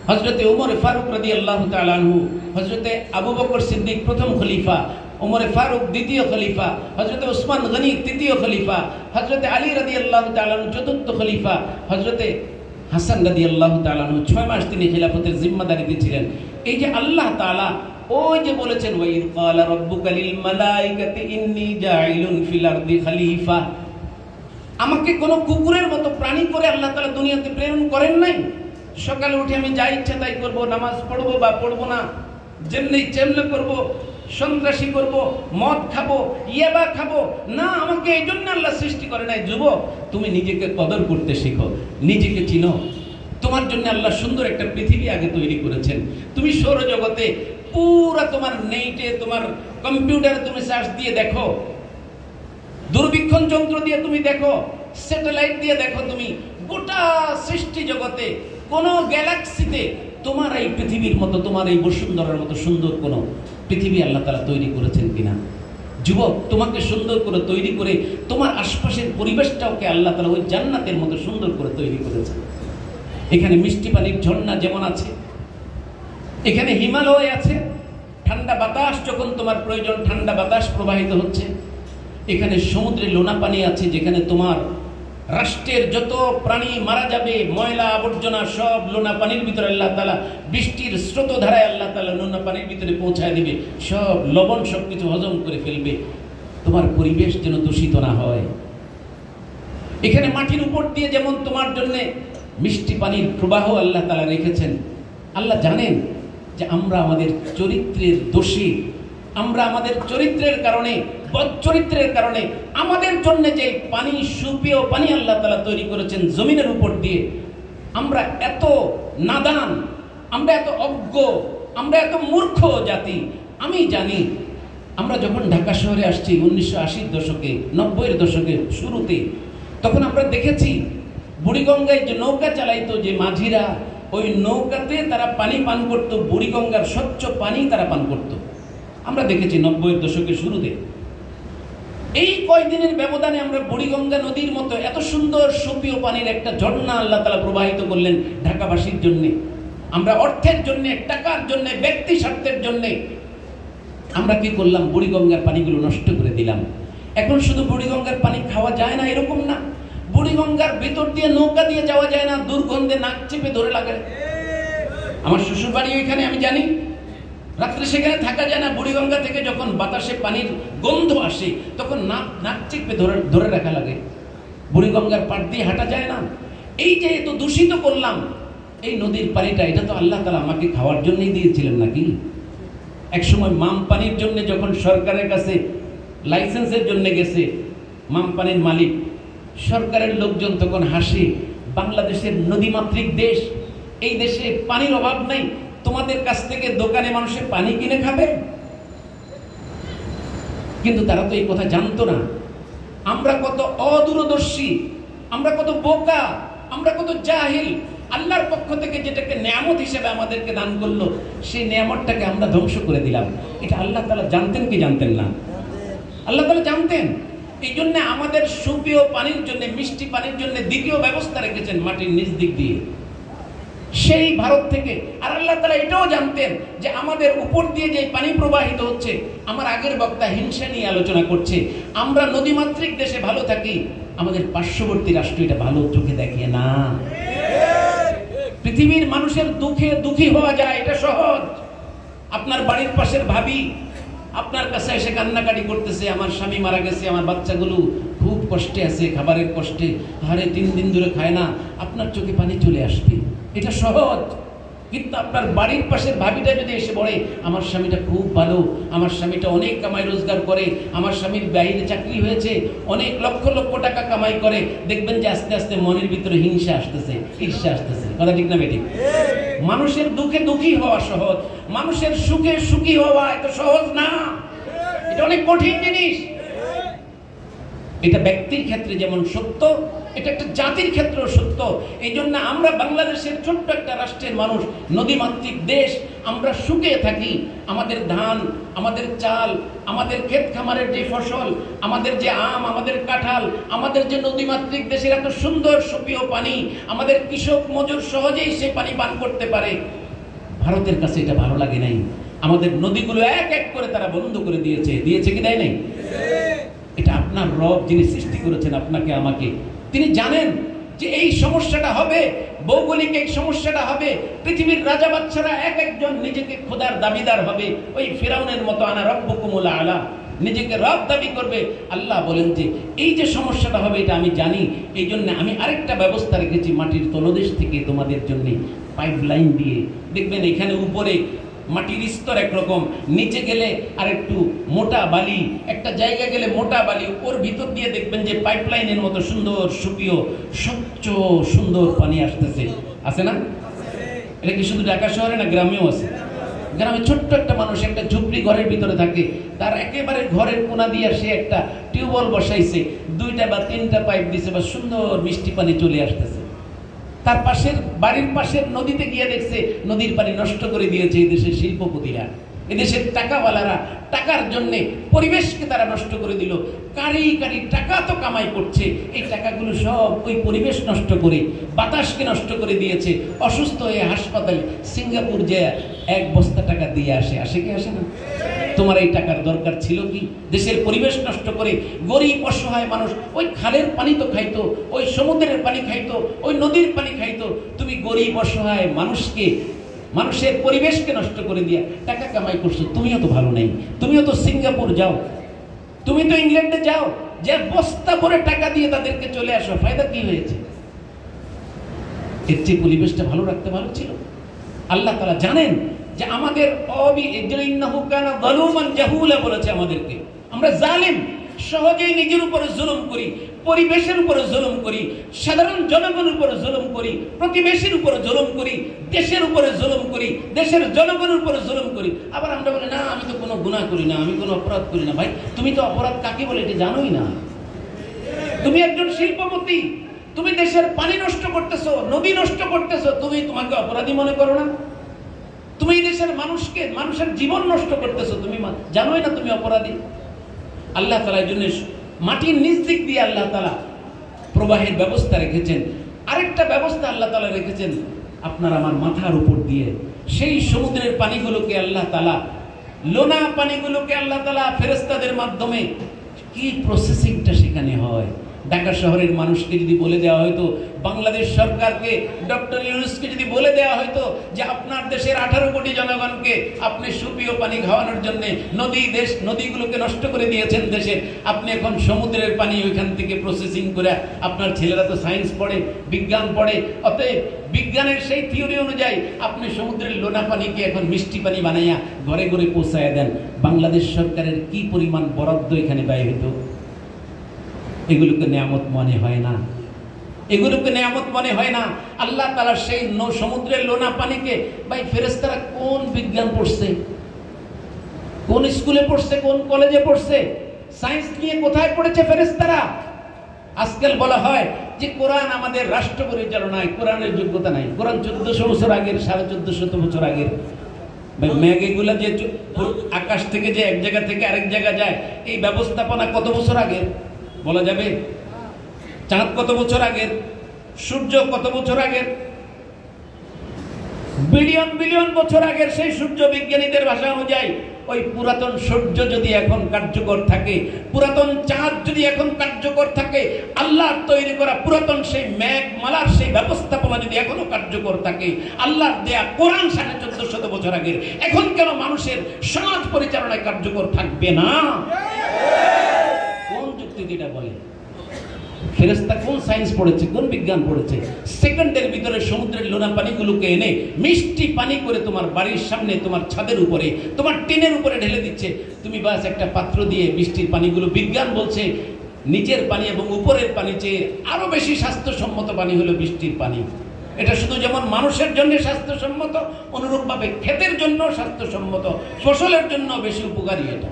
হযরতে ওমর ফারুক রাদিয়াল্লাহু তাআলা আনহু, হযরতে আবু বকর সিদ্দিক প্রথম খলিফা, ওমর ফারুক দ্বিতীয় খলিফা, হযরতে ওসমান গনি তৃতীয় খলিফা, হযরতে আলী রাদিয়াল্লাহু তাআলা আনহু চতুর্থ খলিফা, হযরতে হাসান রাদিয়াল্লাহু তাআলা আনহু 6 মাস তিনি খিলাফতের জিম্মাদারিতে ছিলেন। এই যে আল্লাহ তাআলা ওই যে বলেছেন, ওয়াইদ ক্বালা রাব্বুকা লিল মালাইকাতি ইন্নী জাইলুন ফিল আরদি খলিফা, আমাকে কোন কুকুরের মতো প্রাণী করে আল্লাহ তাআলা দুনিয়াতে প্রেরণ করেন নাই। সকালে উঠে আমি যা ইচ্ছা তাই করব, নামাজ পড়বো বা পড়বো না, যেমনি চেমনে করব, সন্ত্রাসী করব, মদ খাবো, ইয়াবা খাবো না, আমাকে এই জন্য আল্লাহ সৃষ্টি করে নাই। যুবক, তুমি নিজেকে কদর করতে শিখো, নিজেকে চিনো। তোমার জন্য আল্লাহ সুন্দর একটা পৃথিবী আগে তৈরি করেছেন। তুমি সৌরজগতে পুরা তোমার নেটে, তোমার কম্পিউটারে তুমি সার্চ দিয়ে দেখো, দূরবীক্ষণ যন্ত্র দিয়ে তুমি দেখো, স্যাটেলাইট দিয়ে দেখো, তুমি গোটা সৃষ্টি জগতে কোন গ্যালাক্সিতে তোমার এই পৃথিবীর মতো, তোমার এই বসুন্ধরার মতো সুন্দর কোন পৃথিবী আল্লাহ তাআলা তৈরি করেছেন কিনা। যুবক, তোমাকে সুন্দর করে তৈরি করে তোমার আশপাশের পরিবেশটাকে আল্লাহ তাআলা ওই জান্নাতের মতো সুন্দর করে তৈরি করেছেন। এখানে মিষ্টি পানির ঝর্ণা যেমন আছে, এখানে হিমালয় আছে, ঠান্ডা বাতাস যখন তোমার প্রয়োজন ঠান্ডা বাতাস প্রবাহিত হচ্ছে। এখানে সমুদ্রে লোনা পানি আছে, যেখানে তোমার রাষ্ট্রের যত প্রাণী মারা যাবে, ময়লা আবর্জনা সব লোনা পানির ভিতরে আল্লাহ তাআলা বৃষ্টির স্রোত ধারায় আল্লাহ তাআলা লোনা পানির ভিতরে পৌঁছায় দিবে, সব লবণ সবকিছু হজম করে ফেলবে, তোমার পরিবেশ যেন দূষিত না হয়। এখানে মাটির উপর দিয়ে যেমন তোমার জন্য মিষ্টি পানির প্রবাহ আল্লাহ তাআলা রেখেছেন। আল্লাহ জানেন যে আমরা আমাদের চরিত্রের দোষী, আমরা আমাদের চরিত্রের কারণে, বদচরিত্রের কারণে আমাদের জন্য যে পানি, সুপেয় পানি আল্লাহ তাআলা তৈরি করেছেন জমিনের উপর দিয়ে, আমরা এত নাদান, আমরা এত অজ্ঞ, আমরা এত মূর্খ জাতি। আমি জানি আমরা যখন ঢাকা শহরে আসছি 1980-র দশকে, 90-এর দশকে শুরুতে, তখন আমরা দেখেছি বুড়িগঙ্গায় যে নৌকা চালাইতো যে মাঝিরা, ওই নৌকাতে তারা পানি পান করত, বুড়িগঙ্গার স্বচ্ছ পানি তারা পান করত। আমরা দেখেছি 90-এর দশকের শুরুতে। এই কয়দিনের ব্যবধানে আমরা বুড়িগঙ্গা নদীর মতো এত সুন্দর সুপেয় পানির একটা ঝর্ণা আল্লাহ তাআলা প্রবাহিত করলেন ঢাকাবাসীর জন্য। আমরা অর্থের জন্য, টাকার জন্য, ব্যক্তি স্বার্থের জন্য আমরা কি করলাম? বুড়িগঙ্গার পানিগুলো নষ্ট করে দিলাম। এখন শুধু বুড়িগঙ্গার পানি খাওয়া যায় না এরকম না, বুড়িগঙ্গার ভিতর দিয়ে নৌকা দিয়ে যাওয়া যায় না, দুর্গন্ধে নাক চেপে ধরে লাগে। আমার শ্বশুর বাড়ি ওইখানে, আমি জানি রাত্রে সেখানে থাকা যায় না। বুড়িগঙ্গা থেকে যখন বাতাসে পানির গন্ধ আসে তখন নাক চেপে ধরে রাখা লাগে, বুড়িগঙ্গার পাড় দিয়ে হাঁটা যায় না। এই যে এত দূষিত করলাম এই নদীর পানিটা, এটা তো আল্লাহ তাআলা আমাকে খাওয়ার জন্যই দিয়েছিলেন নাকি? একসময় মাম পানির জন্য যখন সরকারের কাছে লাইসেন্সের জন্য গেছে মাম পানির মালিক, সরকারের লোকজন তখন হাসে, বাংলাদেশের নদীমাতৃক দেশ, এই দেশে পানির অভাব নাই, তোমাদের কাছ থেকে দোকানে মানুষের পানি কিনে খাবে। কিন্তু তারা তো এই কথা জানতো না। আমরা কত অদূরদর্শী, আমরা কত বোকা, আমরা কত জাহিল। আল্লাহর পক্ষ থেকে যেটাকে নিয়ামত হিসেবে আমাদেরকে দান করলো, সেই নিয়ামতটাকে আমরা ধ্বংস করে দিলাম। এটা আল্লাহ তাআলা জানতেন কি জানতেন না? আল্লাহ তাআলা জানতেন। এই জন্য আমাদের সুপেয় পানির জন্য, মিষ্টি পানির জন্য দ্বিতীয় ব্যবস্থা রেখেছেন মাটির নিচ দিক দিয়ে, সেই ভারত থেকে। আর আল্লাহ তাআলা এটাও জানতেন যে আমাদের উপর দিয়ে যে পানি প্রবাহিত হচ্ছে, আমার আগের বক্তা হিংসা নিয়ে আলোচনা করছে, আমরা নদীমাতৃক দেশে ভালো থাকি, আমাদের পার্শ্ববর্তী রাষ্ট্র এটা ভালো চোখে দেখে না। পৃথিবীর মানুষের দুঃখে দুঃখী হওয়া যায়, এটা সহজ। আপনার বাড়ির পাশের ভাবি আপনার কাছে এসে কান্নাকাটি করতেছে, আমার স্বামী মারা গেছে, আমার বাচ্চাগুলো খুব কষ্টে আছে, খাবারের কষ্টে, আরে 3 দিন ধরে খায় না, আপনার চোখে পানি চলে আসবে, এটা সহজ। কিন্তু আপনার বাড়ির পাশের ভাবিটা যদি এসে বলে আমার স্বামীটা খুব ভালো, আমার স্বামীটা অনেক কামাই রোজগার করে, আমার স্বামীর বাইরে চাকরি হয়েছে, অনেক লক্ষ লক্ষ টাকা কামাই করে, দেখবেন যে আস্তে আস্তে মনের ভিতরে হিংসা আসতেছে, ঈর্ষা আসতেছে। কথা ঠিক না বেঠিক? মানুষের দুঃখে দুঃখী হওয়া সহজ, মানুষের সুখে সুখী হওয়া এত সহজ না, এটা অনেক কঠিন জিনিস। এটা ব্যক্তির ক্ষেত্রে যেমন সত্য, এটা একটা জাতির ক্ষেত্রেও সত্য। এই জন্য আমরা বাংলাদেশের ছোট্ট একটা রাষ্ট্রের মানুষ, নদীমাতৃক দেশ, আমরা সুখে থাকি। আমাদের ধান, আমাদের চাল, আমাদের ক্ষেত খামারের যে ফসল, আমাদের যে আম, আমাদের কাঁঠাল, আমাদের যে নদীমাতৃক দেশের এত সুন্দর সুপেয় পানি, আমাদের কৃষক মজুর সহজেই সে পানি পান করতে পারে। ভারতের কাছে এটা ভালো লাগে নাই, আমাদের নদীগুলো এক এক করে তারা বন্ধ করে দিয়েছে। দিয়েছে কি দেয় নাই? এটা আপনার রব যিনি সৃষ্টি করেছেন আপনাকে আমাকে, তিনি জানেন যে এই সমস্যাটা হবে, ভৌগোলিক এই সমস্যাটা হবে। পৃথিবীর রাজা বাদশারা এক একজন নিজেকে খোদার দাবিদার হবে, ওই ফিরাউনের মতো আনা রব্বুকুমুল আলা, নিজেকে রব দাবি করবে। আল্লাহ বলেন যে এই যে সমস্যাটা হবে এটা আমি জানি, এই জন্য আমি আরেকটা ব্যবস্থা রেখেছি, মাটির তলদেশ থেকে তোমাদের জন্য পাইপ লাইন দিয়ে। দেখবেন এখানে উপরে মাটির স্তর একরকম, নিচে গেলে আর একটু মোটা বালি, একটা জায়গা গেলে মোটা বালি, ওর ভিতর দিয়ে দেখবেন যে পাইপলাইনের মতো সুন্দর সুপেয় স্বচ্ছ সুন্দর পানি আসতেছে। আছে না? এটা কি শুধু ঢাকা শহরে না, গ্রামেও আছে? গ্রামে ছোট্ট একটা মানুষ একটা ঝুপড়ি ঘরের ভিতরে থাকে, তার একেবারে ঘরের কোনা দিয়ে সে একটা টিউবওয়েল বসাইছে, 2টা বা 3টা পাইপ দিছে, বা সুন্দর মিষ্টি পানি চলে আসতেছে। তার পাশের বাড়ির পাশের নদীতে গিয়ে দেখছে নদীর পানি নষ্ট করে দিয়েছে এই দেশের শিল্পপতিরা, এদেশের টাকাওয়ালারা। টাকার জন্য পরিবেশকে তারা নষ্ট করে দিল। কারি কারি টাকা তো কামাই করছে, এই টাকাগুলো সব ওই পরিবেশ নষ্ট করে, বাতাসকে নষ্ট করে দিয়েছে। অসুস্থ হয়ে হাসপাতালে সিঙ্গাপুর যে 1 বস্তা টাকা দিয়ে আসে, আসে কি আসে না? তোমার এই টাকার দরকার ছিল কি? দেশের পরিবেশ নষ্ট করে গরিব অসহায় মানুষ ওই খালের পানি তো খাইতো, ওই সমুদ্রের পানি খাইতো, ওই নদীর পানি খাইতো। তুমি গরিব অসহায় মানুষকে, মানুষের পরিবেশকে নষ্ট করে দিয়া টাকা কামাই করছো। তুমিও তো ভালো নেই, তুমিও তো সিঙ্গাপুর যাও, তুমি তো ইংল্যান্ডে যাও, যে বস্তা ভরে টাকা দিয়ে তাদেরকে চলে আসো, ফায়দা কি হয়েছে? এর চেয়ে পরিবেশটা ভালো রাখতে ভালো ছিল। আল্লাহ তাআলা জানেন যে আমাদের বলেছে আমাদেরকে, আমরা জালিম, সহজেই নিজের উপরে জুলুম করি, পরিবেশের উপরে জুলুম করি, সাধারণ জনগণের উপরে জুলুম করি, প্রতিবেশীর উপরে জুলুম করি, দেশের উপরে জুলুম করি, দেশের জনগণের উপরে জুলুম করি। আবার আমরা বলি না আমি তো কোনো গুনাহ করি না, আমি কোনো অপরাধ করি না। ভাই তুমি তো অপরাধ কাকে বলে এটা জানোই না। তুমি একজন শিল্পপতি, তুমি দেশের পানি নষ্ট করতেছো, নদী নষ্ট করতেছো, তুমি তোমাকে অপরাধী মনে করো না? তুমি দেশের মানুষকে, মানুষের জীবন নষ্ট করতেছো, তুমি জানোই না তুমি অপরাধী। আল্লাহ তাআলা এর জন্য মাটির নিচ দিক দিয়ে আল্লাহ তাআলা প্রবাহের ব্যবস্থা রেখেছেন। আরেকটা ব্যবস্থা আল্লাহ তাআলা রেখেছেন আপনার আমার মাথার উপর দিয়ে। সেই সমুদ্রের পানিগুলোকে আল্লাহ তাআলা, লোনা পানিগুলোকে আল্লাহ তাআলা ফেরেশতাদের মাধ্যমে কি প্রসেসিংটা সেখানে হয়। ঢাকা শহরের মানুষকে যদি বলে দেওয়া হয়তো, বাংলাদেশ সরকারকে, ডক্টর ইউনূসকে যদি বলে দেওয়া হয়তো যে আপনার দেশের 18 কোটি জনগণকে আপনি সুপেয় পানি খাওয়ানোর জন্য নদীগুলোকে নষ্ট করে দিয়েছেন দেশের, আপনি এখন সমুদ্রের পানি ওইখান থেকে প্রসেসিং করে, আপনার ছেলেরা তো সায়েন্স পড়ে, বিজ্ঞান পড়ে, অতএব বিজ্ঞানের সেই থিওরি অনুযায়ী আপনি সমুদ্রের লোনা পানিকে এখন মিষ্টি পানি বানাইয়া ঘরে ঘরে পৌঁছায়া দেন। বাংলাদেশ সরকারের কি পরিমাণ বরাদ্দ এখানে ব্যয় হইতো? এগুলোকে নিয়ামত মনে হয় না, এগুলোকে নিয়ামত মনে হয় না। আল্লাহ তাআলা সেই সমুদ্রের লোনা পানিকে, ভাই ফেরেশতারা কোন বিজ্ঞান পড়ছে, কোন স্কুলে পড়ছে, কোন কলেজে পড়ছে, সায়েন্স নিয়ে কোথায় পড়েছে ফেরেশতারা? আজকাল বলা হয় যে কোরআন আমাদের রাষ্ট্র পরিচালনায় কোরআনের যোগ্যতা নাই। কোরআন 1400 বছর আগের, 1450 বছর আগের। মেঘগুলা যে আকাশ থেকে যে এক জায়গা থেকে আরেক জায়গা যায়, এই ব্যবস্থাপনা কত বছর আগের বলা যাবে? চাঁদ কত বছর আগের? সূর্য কত বছর আগের? বিলিয়ন বিলিয়ন বছর আগের সেই সূর্য। বিজ্ঞানীদের ভাষা অনুযায়ী ওই পুরাতন সূর্য যদি এখন কার্যকর থাকে, পুরাতন চাঁদ যদি এখন কার্যকর থাকে, আল্লাহর তৈরি করা পুরাতন সেই মেঘমালার সেই ব্যবস্থাপনা যদি এখনো কার্যকর থাকে, আল্লাহর দেয়া কোরআন 1450 বছর আগের, এখন কেন মানুষের সমাজ পরিচালনায় কার্যকর থাকবে না? কোন যুক্তি এটা বলে? ফেরেশতা কোন সায়েন্স পড়েছে, কোন বিজ্ঞান পড়েছে? সেকেন্ডের ভিতরে ভিতরে সমুদ্রের লোনা পানিগুলোকে এনে মিষ্টি পানি করে তোমার বাড়ির সামনে, তোমার ছাদের উপরে, তোমার টিনের উপরে ঢেলে দিচ্ছে। তুমি বাস একটা পাত্র দিয়ে মিষ্টির পানিগুলো, বিজ্ঞান বলছে নিচের পানি এবং উপরের পানি চেয়ে আরো বেশি স্বাস্থ্যসম্মত পানি হলো বৃষ্টির পানি। এটা শুধু যেমন মানুষের জন্য স্বাস্থ্যসম্মত, অনুরূপভাবে ক্ষেতের জন্য স্বাস্থ্যসম্মত, ফসলের জন্য বেশি উপকারী। এটা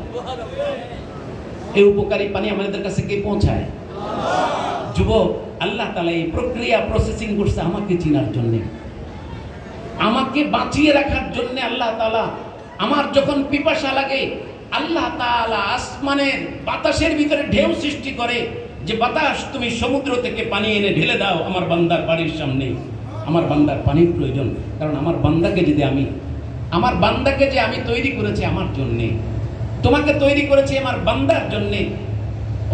এই উপকারী পানি আমাদের কাছে কে পৌঁছায়? যুবক, আল্লাহ তাআলা এই প্রক্রিয়া প্রসেসিং করছে আমাকে চিনার জন্য, আমাকে বাঁচিয়ে রাখার জন্য। আল্লাহ তাআলা আমার যখন পিপাসা লাগে, আল্লাহ তাআলা আসমানের বাতাসের ভিতরে ঢেউ সৃষ্টি করে, যে বাতাস তুমি সমুদ্র থেকে পানি এনে ঢেলে দাও আমার বান্দার বাড়ির সামনে। আমার বান্দার পানির প্রয়োজন, কারণ আমার বান্দাকে যে আমি তৈরি করেছি আমার জন্যে, তোমাকে তৈরি করেছি আমার বান্দার জন্যে।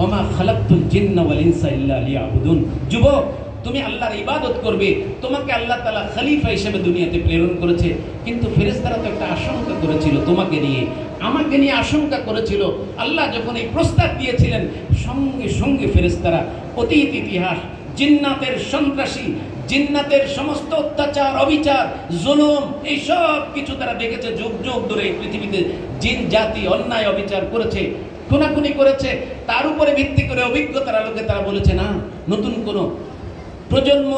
ওমা খালাকতুল জিন্না ওয়াল ইনসা ইল্লা লিয়াবুদুন। যুবক, তুমি আল্লাহর ইবাদত করবে, তোমাকে আল্লাহ তাআলা খলিফা হিসেবে দুনিয়াতে প্রেরণ করেছে। কিন্তু ফেরেশতারা তো একটা আশঙ্কা করেছিল তোমাকে নিয়ে, আমাকে নিয়ে আশঙ্কা করেছিল। আল্লাহ যখন এই প্রস্তাব দিয়েছিলেন, সঙ্গে সঙ্গে ফেরেশতারা অতীত ইতিহাস, জিন্নাতের সন্ত্রাসী, জিন্নাতের সমস্ত অত্যাচার, অবিচার, জুলুম, এই সব কিছু তারা দেখেছে। যুগ যুগ ধরে এই পৃথিবীতে জিন জাতি অন্যায় অবিচার করেছে, খুনাখুনি করেছে। তার উপরে ভিত্তি করে অভিজ্ঞতার আলোকে তারা বলেছে, না, নতুন কোনো প্রজন্ম,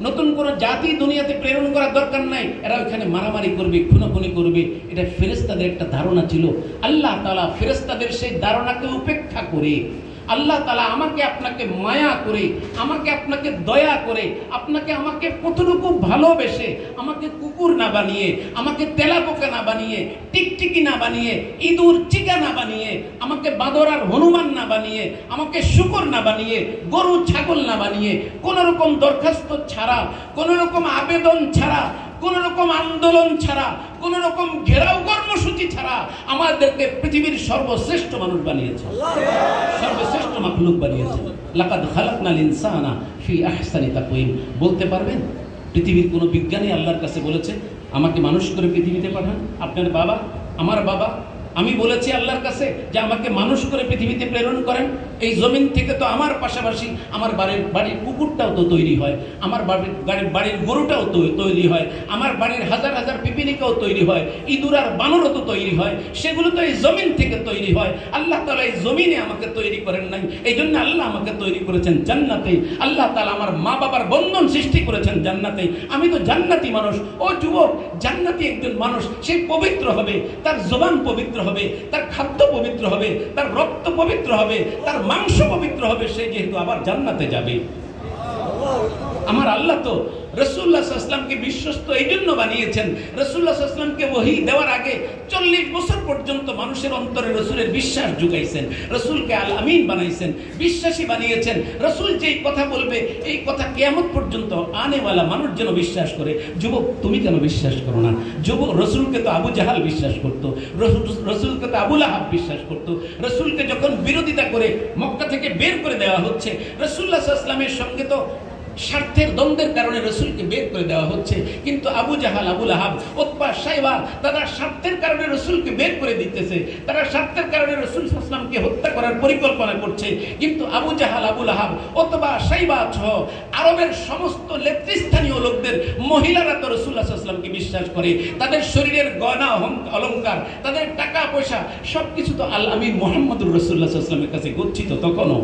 নতুন কোনো জাতি দুনিয়াতে প্রেরণ করার দরকার নাই, এরা ওইখানে মারামারি করবে, খুনাখুনি করবে। এটা ফেরেশতাদের একটা ধারণা ছিল। আল্লাহ তাআলা ফেরেশতাদের সেই ধারণাকে উপেক্ষা করে, আল্লাহ তাআলা আমাকে আপনাকে মায়া করে, আমাকে আপনাকে দয়া করে, আমাকে কতটুকু ভালোবেসে, আমাকে কুকুর না বানিয়ে, আমাকে তেলাপোকা না বানিয়ে, টিকটিকি না বানিয়ে, ইঁদুর চিকা না বানিয়ে, আমাকে বাঁদর আর হনুমান না বানিয়ে, আমাকে শূকর না বানিয়ে, গরু ছাগল না বানিয়ে, কোন রকম দরখাস্ত ছাড়া, কোন রকম আবেদন ছাড়া, কোন রকম আন্দোলন ছাড়া, কোন রকম ঘেরাও কর্মসূচি ছাড়া আমাদেরকে পৃথিবীর সর্বশ্রেষ্ঠ মানুষ বানিয়েছে, সর্বশ্রেষ্ঠ মাখলুক বানিয়েছে। লাকাদ খালাকনাল ইনসানা ফি আহসানি তাকওয়িম। বলতে পারবেন পৃথিবীর কোন বিজ্ঞানী আল্লাহর কাছে বলেছে আমাকে মানুষ করে পৃথিবীতে পাঠান? আপনার বাবা, আমার বাবা, আমি বলেছি আল্লাহর কাছে যে আমাকে মানুষ করে পৃথিবীতে প্রেরণ করেন? এই জমিন থেকে তো আমার পাশাপাশি আমার বাড়ির কুকুরটাও তো তৈরি হয়, আমার বাড়ির গরুটাও তৈরি হয়, আমার বাড়ির হাজার হাজার পিপিলিকাও তৈরি হয়, ইঁদুর আর বানরও তো তৈরি হয়। সেগুলো তো এই জমিন থেকে তৈরি হয়। আল্লাহ তাআলা এই জমিনে আমাকে তৈরি করেন নাই, এই জন্য আল্লাহ আমাকে তৈরি করেছেন জান্নাতে। আল্লাহ তাআলা আমার মা বাবার বন্ধন সৃষ্টি করেছেন জান্নাতে। আমি তো জান্নাতি মানুষ। ও যুবক, জান্নাতি একজন মানুষ, সে পবিত্র হবে, তার জবান পবিত্র হবে, তার খাদ্য পবিত্র হবে, তার রক্ত পবিত্র হবে, তার মাংস পবিত্র হবে, সে যেহেতু আবার জান্নাতে যাবে। আমার আল্লাহ তো রাসূলুল্লাহ সাল্লাল্লাহু আলাইহি ওয়াসাল্লামকে বিশ্বস্ত এই জন্য বানিয়েছেন। রাসূলুল্লাহ সাল্লাল্লাহু আলাইহি ওয়াসাল্লামকে ওহী দেওয়ার আগে 40 বছর পর্যন্ত মানুষের অন্তরে রাসূলের বিশ্বাস জুগাইছেন, রাসূলকে আল আমিন বানাইছেন, বিশ্বাসী বানিয়েছেন। রাসূল যেই কথা বলবে, এই কথা কিয়ামত পর্যন্ত আনেওয়ালা মানুষ যেন বিশ্বাস করে। যুবক, তুমি কেন বিশ্বাস করো না? যুবক, রাসূলকে তো আবু জাহাল বিশ্বাস করত, রাসূলকে তো আবু লাহাব বিশ্বাস করত। রাসূলকে যখন বিরোধিতা করে মক্কা থেকে বের করে দেওয়া হচ্ছে, রাসূলুল্লাহ সাল্লাল্লাহু আলাইহি ওয়াসাল্লামের সঙ্গে তো স্বার্থের দ্বন্দ্বের কারণে রাসূলকে বের করে দেওয়া হচ্ছে, কিন্তু আবু জাহাল, আবু লাহাব, উতবা, শাইবা, তারা স্বার্থের কারণে রাসূলকে বের করে দিতেছে, তারা স্বার্থের কারণে রাসূল সাল্লাল্লাহু আলাইহি ওয়াসাল্লামকে হত্যা করার পরিকল্পনা করছে। কিন্তু আবু জাহাল, আবু লাহাব, উতবা, শাইবা সহ আরবের সমস্ত নেতৃস্থানীয় লোকদের মহিলারা তো রাসূলুল্লাহ সাল্লাল্লাহু আলাইহি ওয়াসাল্লামকে বিশ্বাস করে। তাদের শরীরের গয়না অলংকার, তাদের টাকা পয়সা সবকিছু তো আল আমিন মুহাম্মদুর রাসূলুল্লাহ সাল্লাল্লাহু আলাইহি ওয়াসাল্লামের কাছে গচ্ছিত তখনও।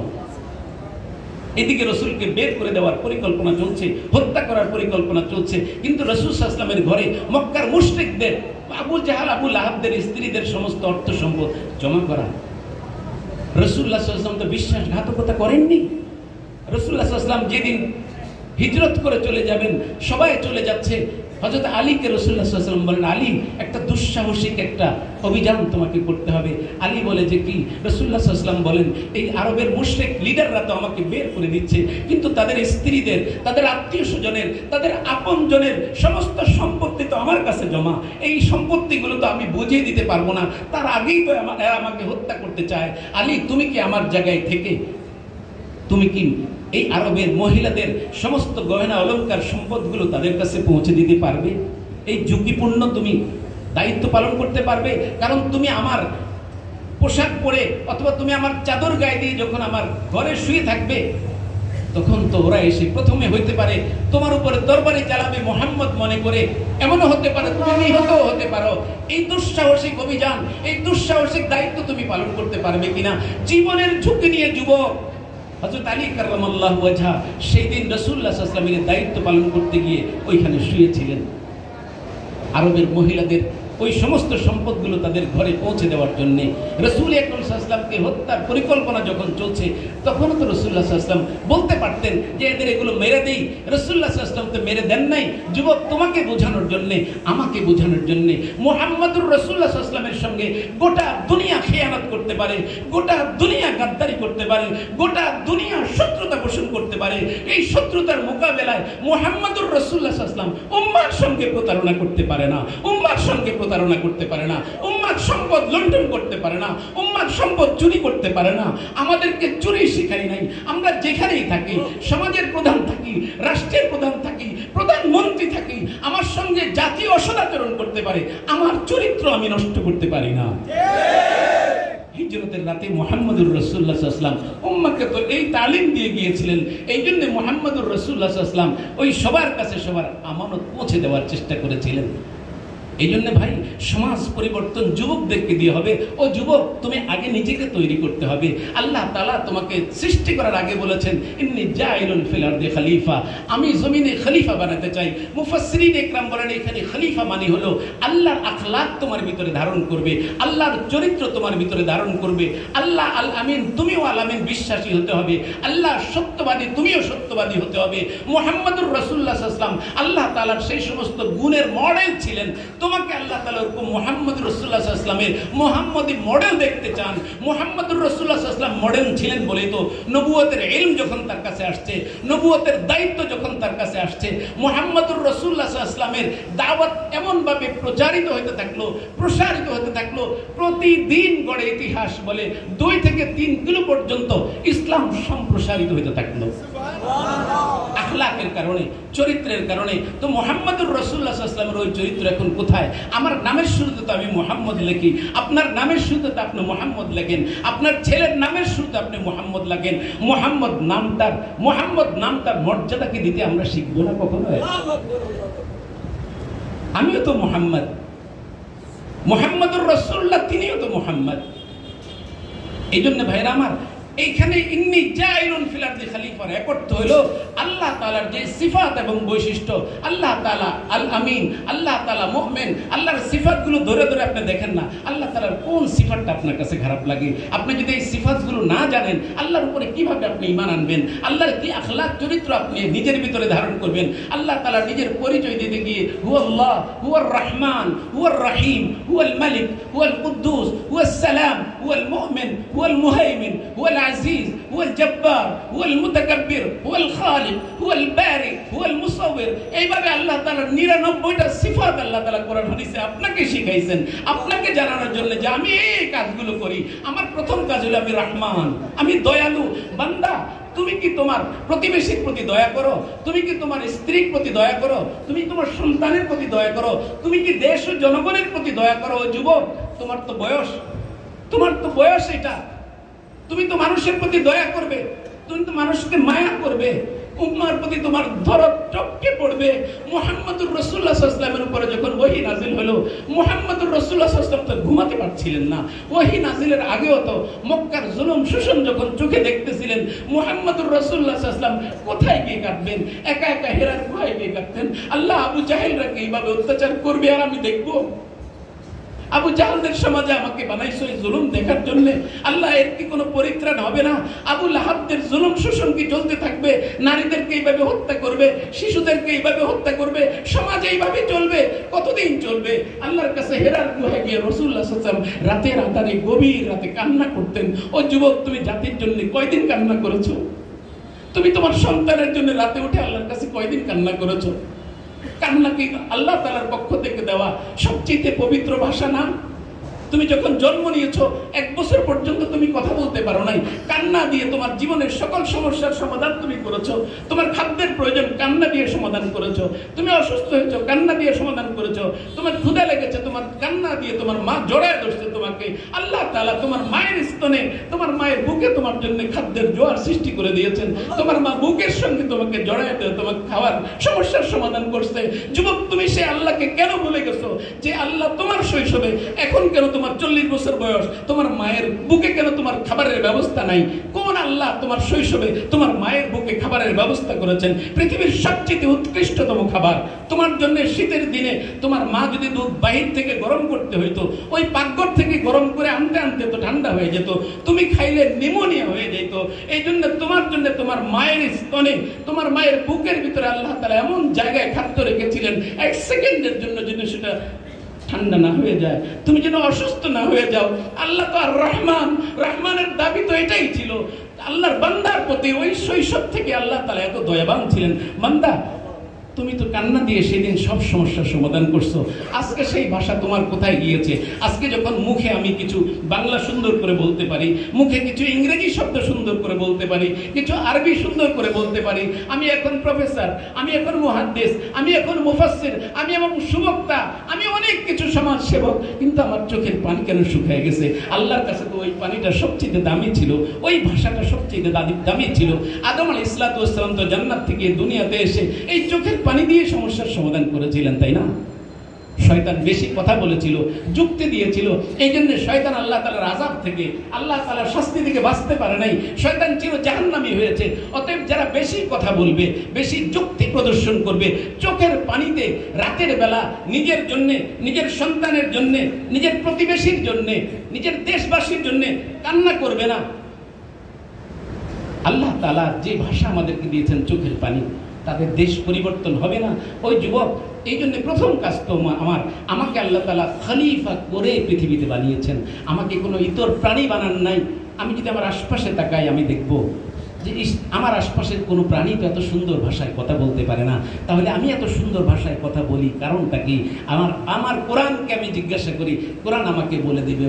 এদিকে রাসূলকে বের করে দেওয়ার পরিকল্পনা চলছে, হত্যা করার পরিকল্পনা চলছে। কিন্তু রাসূল সাল্লাল্লাহু আলাইহি ওয়াসাল্লামের ঘরে মক্কার মুশরিকদের, আবু জাহাল, আবু লাহাবদের স্ত্রীদের সমস্ত অর্থ সম্পদ জমা করা। রাসূলুল্লাহ সাল্লাল্লাহু আলাইহি ওয়াসাল্লাম তো বিশ্বাসঘাতকতা করেননি। রাসূলুল্লাহ সাল্লাল্লাহু আলাইহি ওয়াসাল্লাম যেদিন হিজরত করে চলে যাবেন, সবাই চলে যাচ্ছে, হযরত আলীকে রাসূলুল্লাহ সাল্লাল্লাহু আলাইহি ওয়াসাল্লাম বলেন, আলী, একটা দুঃসাহসিক একটা অভিযান তোমাকে করতে হবে। আলী বলে যে কি? রাসূলুল্লাহ সাল্লাল্লাহু আলাইহি ওয়াসাল্লাম বলেন, এই আরবের মুশরিক লিডাররা তো আমাকে বের করে দিচ্ছে, কিন্তু তাদের স্ত্রীদের, তাদের আত্মীয় স্বজনের, তাদের আপনজনের সমস্ত সম্পত্তি তো আমার কাছে জমা। এই সম্পত্তিগুলো তো আমি বুঝিয়ে দিতে পারবো না, তার আগেই তো এরা আমাকে হত্যা করতে চায়। আলী, তুমি কি আমার জায়গায় থেকে তুমি কি এই আরবের মহিলাদের সমস্ত গয়না অলংকার সম্পদগুলো তাদের কাছে পৌঁছে দিতে পারবে? এই ঝুঁকিপূর্ণ তুমি দায়িত্ব পালন করতে পারবে? কারণ তুমি আমার পোশাক পরে অথবা তুমি আমার চাদর গায়ে দিয়ে যখন আমার ঘরে শুয়ে থাকবে, তখন তো ওরা এসে প্রথমে হইতে পারে তোমার উপরে দরবারে চালাবে মুহাম্মদ মনে করে, এমনও হতে পারে তুমি নিহত হতে পারো। এই দুঃসাহসিক অভিযান, এই দুঃসাহসিক দায়িত্ব তুমি পালন করতে পারবে কিনা? জীবনের ঝুঁকি নিয়ে যুবক হযরত আলী কাররামাল্লাহু ওয়াজহা সেই দিন রাসূলুল্লাহ সাল্লাল্লাহু আলাইহি ওয়াসাল্লামের দায়িত্ব পালন করতে গিয়ে ওইখানে শুয়েছিলেন। আরবের মহিলাদের ওই সমস্ত সম্পদগুলো তাদের ঘরে পৌঁছে দেওয়ার জন্যে রাসূল আকরাম সাল্লাল্লাহু আলাইহি ওয়াসাল্লামকে হত্যার পরিকল্পনা যখন চলছে, তখনও তো রাসূলুল্লাহ সাল্লাল্লাহু আলাইহি ওয়াসাল্লাম বলতে পারতেন যে এদের এগুলো মেরে দেই। রাসূলুল্লাহ সাল্লাল্লাহু আলাইহি ওয়াসাল্লাম তো মেরে দেন নাই। যুবক, তোমাকে বোঝানোর জন্যে, আমাকে বোঝানোর জন্যে মুহাম্মদুর রাসূলুল্লাহ সাল্লাল্লাহু আলাইহি ওয়াসাল্লামের সঙ্গে গোটা দুনিয়া খেয়ানত করতে পারে, গোটা দুনিয়া গাদ্দারি করতে পারে, গোটা দুনিয়া শত্রুতা পোষণ করতে পারে। এই শত্রুতার মোকাবেলায় মুহাম্মদুর রাসূলুল্লাহ সাল্লাল্লাহু আলাইহি ওয়াসাল্লাম উম্মাহর সঙ্গে প্রতারণা করতে পারে না, উম্মাহর সঙ্গে প্রতারণা করতে পারে না, উম্মার সম্পদ লুণ্ঠন করতে পারে না, উম্মার সম্পদ চুরি করতে পারে না। আমাদেরকে চুরি শিখাই নাই। আমরা যেখানেই থাকি, সমাজের প্রধান থাকি, রাষ্ট্রের প্রধান থাকি, প্রধানমন্ত্রী থাকি, আমার সঙ্গে জাতীয় অসদাচরণ করতে পারে, আমার চরিত্র আমি নষ্ট করতে পারি না। হিজরতের রাতে মুহাম্মদুর রাসূলুল্লাহ সাল্লাল্লাহু আলাইহি ওয়াসাল্লাম উম্মাহকে তো এই তালিম দিয়ে গিয়েছিলেন। এই জন্য মুহাম্মদুর রাসূলুল্লাহ সাল্লাল্লাহু আলাইহি ওয়াসাল্লাম ওই সবার কাছে সবার আমানত পৌঁছে দেওয়ার চেষ্টা করেছিলেন। এই জন্য ভাই, সমাজ পরিবর্তন যুবকদেরকে দিয়ে হবে। ও যুবক, তুমি আগে নিজেকে তৈরি করতে হবে। আল্লাহ তাআলা তোমাকে সৃষ্টি করার আগে বলেছেন, ইন্নী জাইলুন ফিল আরদি খলিফা, আমি জমিনে খলিফা বানাতে চাই। মুফাসসিরিন ইকরাম বলেন, এখানে খলিফা মানে হলো আল্লাহর আখলাক তোমার ভিতরে ধারণ করবে, আল্লাহর চরিত্র তোমার ভিতরে ধারণ করবে। আল্লাহ আল আমিন, তুমিও আল আমিন বিশ্বাসী হতে হবে। আল্লাহ সত্যবাদী, তুমিও সত্যবাদী হতে হবে। মুহাম্মদুর রাসূলুল্লাহ সাল্লাল্লাহু আলাইহি ওয়াসাল্লাম আল্লাহ তাআলার সেই সমস্ত গুণের মডেল ছিলেন। তোমাকে আল্লাহ তাআলা ওরকম মুহাম্মদুর রাসূলুল্লাহ সাল্লাল্লাহু আলাইহি ওয়াসাল্লামের মুহাম্মদী মডেল দেখতে চান। মুহাম্মদুর রাসূলুল্লাহ সাল্লাল্লাহু আলাইহি ওয়াসাল্লাম মডেল ছিলেন বলেই তো নবুয়তের ইলম যখন তার কাছে আসছে, নবুয়তের দায়িত্ব যখন তার কাছে আসছে, মুহাম্মদুর রাসূলুল্লাহ সাল্লাল্লাহু আলাইহি ওয়াসাল্লামের দাওয়াত এমনভাবে প্রচারিত হতে থাকলো, প্রসারিত হতে থাকলো। প্রতিদিন গড়ে ইতিহাস বলে 2 থেকে 3 কিলো পর্যন্ত ইসলাম সম্প্রসারিত হতে থাকলো আখলাকের কারণে, চরিত্রের কারণে। তো মুহাম্মদুর রাসূলুল্লাহ সাল্লাল্লাহু আলাইহি ওয়াসাল্লামের ওই চরিত্র এখন কোথায়? আমার নামের শুরুতে তো আমি মুহাম্মদ লিখি, আপনার নামের শুরুতে তো আপনি মুহাম্মদ লেখেন, আপনার ছেলের নামের শুরুতে আপনি মুহাম্মদ লেখেন। মুহাম্মদ নামটার মর্যাদাকে দিতে আমরা শিখবো না কখনো? আমিও তো মুহাম্মদ, মুহাম্মদুর রাসূলুল্লাহ তিনিও তো মুহাম্মদ। এই জন্য ভাইরা আমার, এইখানে ইন্নী জাইলুন ফিল আরদি খলিফা এক অর্থ হলো আল্লাহ তাআলার যে সিফাত এবং বৈশিষ্ট্য, আল্লাহ তাআলা আল আমিন, আল্লাহ তাআলা মুমিন, আল্লাহর সিফাতগুলো ধরে ধরে আপনি দেখেন না আল্লাহ তাআলার কোন সিফাতটা আপনার কাছে খারাপ লাগে। আপনি যদি এই সিফাতগুলো না জানেন, আল্লাহর উপরে কিভাবে আপনি ঈমান আনবেন? আল্লাহর কি আখলাক চরিত্র আপনি নিজের ভিতরে ধারণ করবেন? আল্লাহ তাআলা নিজের পরিচয় দিতে গিয়ে হুয়াল্লাহ, হুয়ার রহমান, হুয়ার রহিম, হুয়াল মালিক, হুয়াল কুদ্দুস, হুয়াস সালাম, হুয়াল মুমিন, হুয়াল মুহাইমিন, হুয়াল العزيز هو الجبار هو المتكبر هو الخالق هو البارئ هو المصور। এইভাবে আল্লাহ তাআলার 99টা সিফাত আল্লাহ তাআলা কোরআন হাদিসে আপনাকে শিখাইছেন, আপনাকে জানানোর জন্য যে আমি এই কাজগুলো করি। আমার প্রথম কাজ হলো আমি রহমান, আমি দয়ালু। বান্দা, তুমি কি তোমার প্রতিবেশীর প্রতি দয়া করো? তুমি কি তোমার স্ত্রীর প্রতি দয়া করো? তুমি তোমার সন্তানের প্রতি দয়া করো? তুমি কি দেশ ও জনগণের প্রতি দয়া করো? যুবক, তোমার তো বয়স এটা। তুমি তো মানুষের প্রতি দয়া করবে, তুমি তো মানুষকে মায়া করবে, উম্মার প্রতি তোমার দরদ টপকে পড়বে। মুহাম্মদুর রাসূলুল্লাহ সাল্লাল্লাহু আলাইহি ওয়াসাল্লামের উপরে যখন ওহী নাযিল হলো, মুহাম্মদুর রাসূলুল্লাহ সাল্লাল্লাহু আলাইহি ওয়াসাল্লাম তো ঘুমাতে পারছিলেন না। ওহী নাযিলের আগেও তো মক্কার জুলুম শোষণ যখন চোখে দেখতেছিলেন, মুহাম্মদুর রাসূলুল্লাহ সাল্লাল্লাহু আলাইহি ওয়াসাল্লাম কোথায় গিয়ে কাটবেন? একা একা হেরার গুহায় গিয়ে কাটতেন। আল্লাহ আবু জাহেলরা এইভাবে অত্যাচার করবে আর আমি দেখবো? আবু জাহেলদের সমাজে আমাকে বানাইছো এই জুলুম দেখার জন্য? আল্লাহ, এর কি কোনো পরিত্রাণ হবে না? আবু লাহাবদের জুলুম শোষণ কি চলতে থাকবে? নারীদেরকে এইভাবে হত্যা করবে, শিশুদেরকে এইভাবে হত্যা করবে, সমাজ এইভাবে চলবে, কতদিন চলবে? আল্লাহর কাছে হেরার গুহায় গিয়ে রাসূলুল্লাহ সাল্লাল্লাহু আলাইহি ওয়াসাল্লাম রাতের আঁধারে গভীর রাতে কান্না করতেন। ও যুবক, তুমি জাতির জন্য কয়দিন কান্না করেছো? তুমি তোমার সন্তানের জন্য রাতে উঠে আল্লাহর কাছে কয়দিন কান্না করেছো? কান্না কি আল্লাহ তাআলার পক্ষ থেকে দেওয়া সবচেয়ে পবিত্র ভাষা না? তুমি যখন জন্ম নিয়েছো 1 বছর পর্যন্ত তুমি কথা বলতে পারো নাই, কান্না দিয়ে তোমার জীবনের সকল সমস্যার সমাধান তুমি করেছো। তোমার খাদ্যের প্রয়োজন, কান্না দিয়ে সমাধান করেছো। তুমি অসুস্থ হয়েছো, কান্না দিয়ে সমাধান করেছো। তোমার ক্ষুধা লেগেছে, তোমার কান্না দিয়ে তোমার মা জড়ায় ধরছে তোমাকে। তোমাকে। আল্লাহ তাআলা তোমার মায়ের স্তনে, তোমার মায়ের বুকে তোমার জন্য খাদ্যের জোয়ার সৃষ্টি করে দিয়েছেন। তোমার মা বুকের সঙ্গে তোমাকে জড়ায় দিয়ে তোমাকে খাওয়ার সমস্যার সমাধান করছে। যুবক, তুমি সে আল্লাহকে কেন ভুলে গেছো যে আল্লাহ তোমার শৈশবে, এখন কেন তোমার 40 বছর বয়স, তোমার মায়ের বুকে কেন তোমার খাবারের ব্যবস্থা নাই? কোন আল্লাহ তোমার শৈশবে তোমার মায়ের বুকে খাবারের ব্যবস্থা করেছেন? পৃথিবীর সবচেয়ে উৎকৃষ্টতম খাবার তোমার জন্য। শীতের দিনে তোমার মা যদি দুধ বাহির থেকে গরম করতে হইতো, ওই পাকঘর থেকে গরম করে আনতে আনতে তো ঠান্ডা হয়ে যেত, তুমি খাইলে নিউমোনিয়া হয়ে যেত। এই জন্য তোমার জন্য তোমার মায়ের স্তনে, তোমার মায়ের বুকের ভিতরে আল্লাহ তাআলা এমন জায়গায় খাদ্য রেখেছিলেন, 1 সেকেন্ডের জন্য যদি সেটা ঠান্ডা না হয়ে যায়, তুমি যেন অসুস্থ না হয়ে যাও। আল্লাহ তো আর রহমান, রহমানের দাবি তো এটাই ছিল। আল্লাহর বান্দার প্রতি ওই শৈশব থেকে আল্লাহ তাআলা এত দয়াবান ছিলেন। বান্দা, তুমি তো কান্না দিয়ে সেদিন সব সমস্যার সমাধান করছো। আজকে সেই ভাষা তোমার কোথায় গিয়েছে? আজকে যখন মুখে আমি কিছু বাংলা সুন্দর করে বলতে পারি, মুখে কিছু ইংরেজি শব্দ সুন্দর করে বলতে পারি, কিছু আরবি সুন্দর করে বলতে পারি, আমি এখন প্রফেসর, আমি এখন মুহাদ্দিস, আমি এখন মুফাসসির, আমি এবং সুবক্তা, আমি অনেক কিছু সমাজ সেবক, কিন্তু আমার চোখের পানি কেন শুকিয়ে গেছে? আল্লাহর কাছে তো ওই পানিটা সবচেয়ে দামি ছিল, ওই ভাষাটা সবচেয়ে দামি ছিল। আদম আলাইহিস সালাম তো জান্নাত থেকে দুনিয়াতে এসে এই চোখের পানি দিয়ে সমস্যার সমাধান করেছিলেন, তাই না? শয়তান বেশি কথা বলেছিল, যুক্তি দিয়েছিল, এই জন্য শয়তান আল্লাহ তাআলার আযাব থেকে, আল্লাহ তাআলার শাস্তি থেকে বাঁচতে পারে নাই। শয়তান চির জাহান্নামী হয়েছে। অতএব যারা বেশি কথা বলবে, বেশি যুক্তি প্রদর্শন করবে, চোখের পানিতে রাতের বেলা নিজের জন্য, নিজের সন্তানের জন্য, নিজের প্রতিবেশীর জন্য, নিজের দেশবাসীর জন্য কান্না করবে না। আল্লাহ তাআলা যে ভাষা আমাদেরকে দিয়েছেন চোখের পানি, তাদের দেশ পরিবর্তন হবে না। ওই যুবক, এই জন্য প্রথম কাজ তো আমাকে আল্লাহ তাআলা খলিফা করে পৃথিবীতে বানিয়েছেন। আমাকে কোনো ইতর প্রাণী বানান নাই। আমি যদি আমার আশপাশে তাকাই, আমি দেখব যে আমার আশপাশের কোনো প্রাণী তো এত সুন্দর ভাষায় কথা বলতে পারে না। তাহলে আমি এত সুন্দর ভাষায় কথা বলি, কারণটা কি? আমার কোরআনকে আমি জিজ্ঞাসা করি, কোরআন আমাকে বলে দিবে।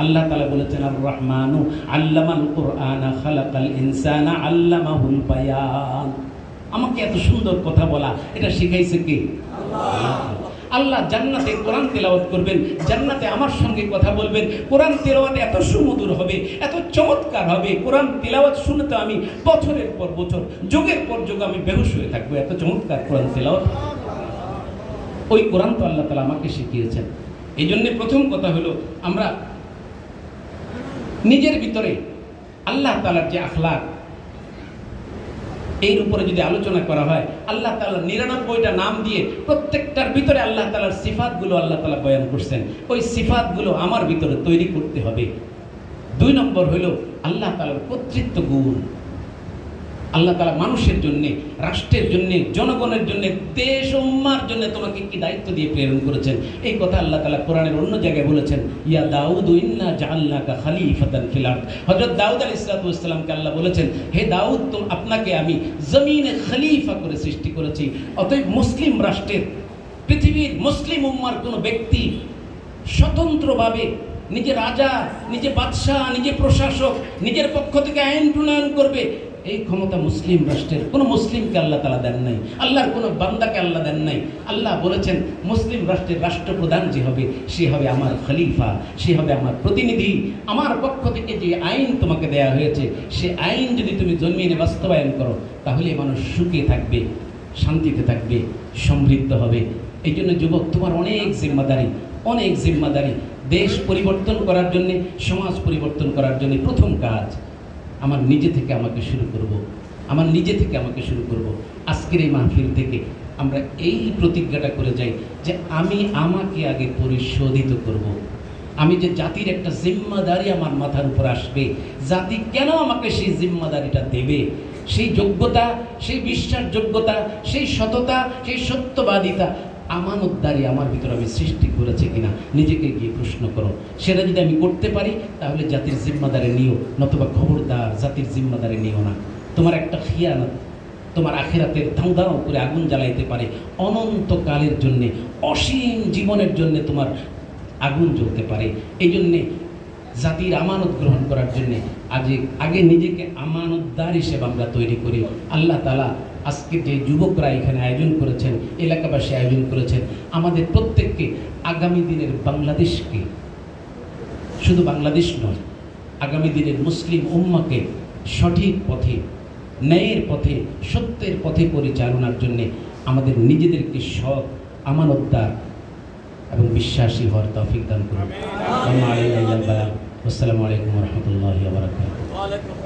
আল্লাহ তাআলা বলেছেন, আর রহমানু আল্লামাল কুরআনা খালাকাল ইনসানা আল্লামাহুল বায়ান। আমাকে এত সুন্দর কথা বলা, এটা শিখাইছে কে? আল্লাহ। আল্লাহ জান্নাতে কোরআন তেলাওয়াত করবেন, জান্নাতে আমার সঙ্গে কথা বলবেন। কোরআন তেলাওয়াত এত সুমধুর হবে, এত চমৎকার হবে, কোরআন তেলাওয়াত শুনে তো আমি বছরের পর বছর, যুগের পর যুগ আমি বেহুশ হয়ে থাকবো। এত চমৎকার কোরআন তেলাওয়াত। ওই কোরআন তো আল্লাহ তাআলা আমাকে শিখিয়েছেন। এই জন্য প্রথম কথা হলো, আমরা নিজের ভিতরে আল্লাহ তাআলার যে আখলাক, এর উপরে যদি আলোচনা করা হয়, আল্লাহ তাআলা 99টা নাম দিয়ে প্রত্যেকটার ভিতরে আল্লাহ তাআলার সিফাতগুলো আল্লাহ তাআলা বয়ান করছেন। ওই সিফাতগুলো আমার ভিতরে তৈরি করতে হবে। 2 নম্বর হলো আল্লাহ তাআলার কর্তৃত্ব গুণ। আল্লাহ তাআলা মানুষের জন্য, রাষ্ট্রের জন্য, জনগণের জন্য, দেশ উম্মার জন্য তোমাকে কি দায়িত্ব দিয়ে প্রেরণ করেছেন, এই কথা আল্লাহ তাআলা কোরআনের অন্য জায়গায় বলেছেন। ইয়া দাউদ ইন্না জাআলনাকা খলিফাতান ফিল আরদ। হযরত দাউদ আলাইহিস সালামকে আল্লাহ বলেছেন, হে দাউদ, আপনাকে আমি জমিনে খলিফা করে সৃষ্টি করেছি। অতএব মুসলিম রাষ্ট্রের, পৃথিবীর মুসলিম উম্মার কোনো ব্যক্তি স্বতন্ত্রভাবে নিজে রাজা, নিজে বাদশাহ, নিজে প্রশাসক, নিজের পক্ষ থেকে আইন প্রণয়ন করবে, এই ক্ষমতা মুসলিম রাষ্ট্রের কোনো মুসলিমকে আল্লাহ তাআলা দেন নাই, আল্লাহর কোনো বান্দাকে আল্লাহ দেন নাই। আল্লাহ বলেছেন, মুসলিম রাষ্ট্রের রাষ্ট্রপ্রধান যে হবে, সে হবে আমার খলিফা, সে হবে আমার প্রতিনিধি। আমার পক্ষ থেকে যে আইন তোমাকে দেয়া হয়েছে, সে আইন যদি তুমি জমিনে বাস্তবায়ন করো, তাহলে মানুষ সুখে থাকবে, শান্তিতে থাকবে, সমৃদ্ধ হবে। এই জন্য যুবক, তোমার অনেক জিম্মাদারি, অনেক জিম্মাদারি। দেশ পরিবর্তন করার জন্যে, সমাজ পরিবর্তন করার জন্য প্রথম কাজ আমার নিজে থেকে আমাকে শুরু করব, আমার নিজে থেকে আমাকে শুরু করব। আজকের এই মাহফিল থেকে আমরা এই প্রতিজ্ঞাটা করে যাই যে আমি আমাকে আগে পরিশোধিত করব। আমি যে জাতির একটা জিম্মাদারি আমার মাথার উপর আসবে, জাতি কেন আমাকে সেই জিম্মাদারিটা দেবে, সেই যোগ্যতা, সেই বিশ্বাসযোগ্যতা, সেই সততা, সেই সত্যবাদিতা, আমানতদারি আমার ভিতরে আমি সৃষ্টি করেছে কিনা, নিজেকে গিয়ে প্রশ্ন করো। সেটা যদি আমি করতে পারি, তাহলে জাতির জিম্মাদারি নিও, নতুবা খবরদার জাতির জিম্মাদারি নিও না। তোমার একটা খিয়ানত তোমার আখিরাতের দাও দাও করে আগুন জ্বালাইতে পারে, অনন্তকালের জন্যে, অসীম জীবনের জন্যে তোমার আগুন জ্বলতে পারে। এই জন্যে জাতির আমানত গ্রহণ করার জন্যে আগে নিজেকে আমানতদার হিসেবে আমরা তৈরি করি। আল্লাহ তাআলা আজকে যে যুবকরা এখানে আয়োজন করেছেন, এলাকাবাসী আয়োজন করেছেন, আমাদের প্রত্যেককে আগামী দিনের বাংলাদেশকে শুধু বাংলাদেশ নয়, আগামী দিনের মুসলিম উম্মাকে সঠিক পথে, ন্যায়ের পথে, সত্যের পথে পরিচালনার জন্যে আমাদের নিজেদেরকে সৎ, আমানতদার এবং বিশ্বাসী হওয়ার তৌফিক দান করুন। আসসালামু আলাইকুম ওয়া রাহমাতুল্লাহি ওয়া বারাকাতুহু।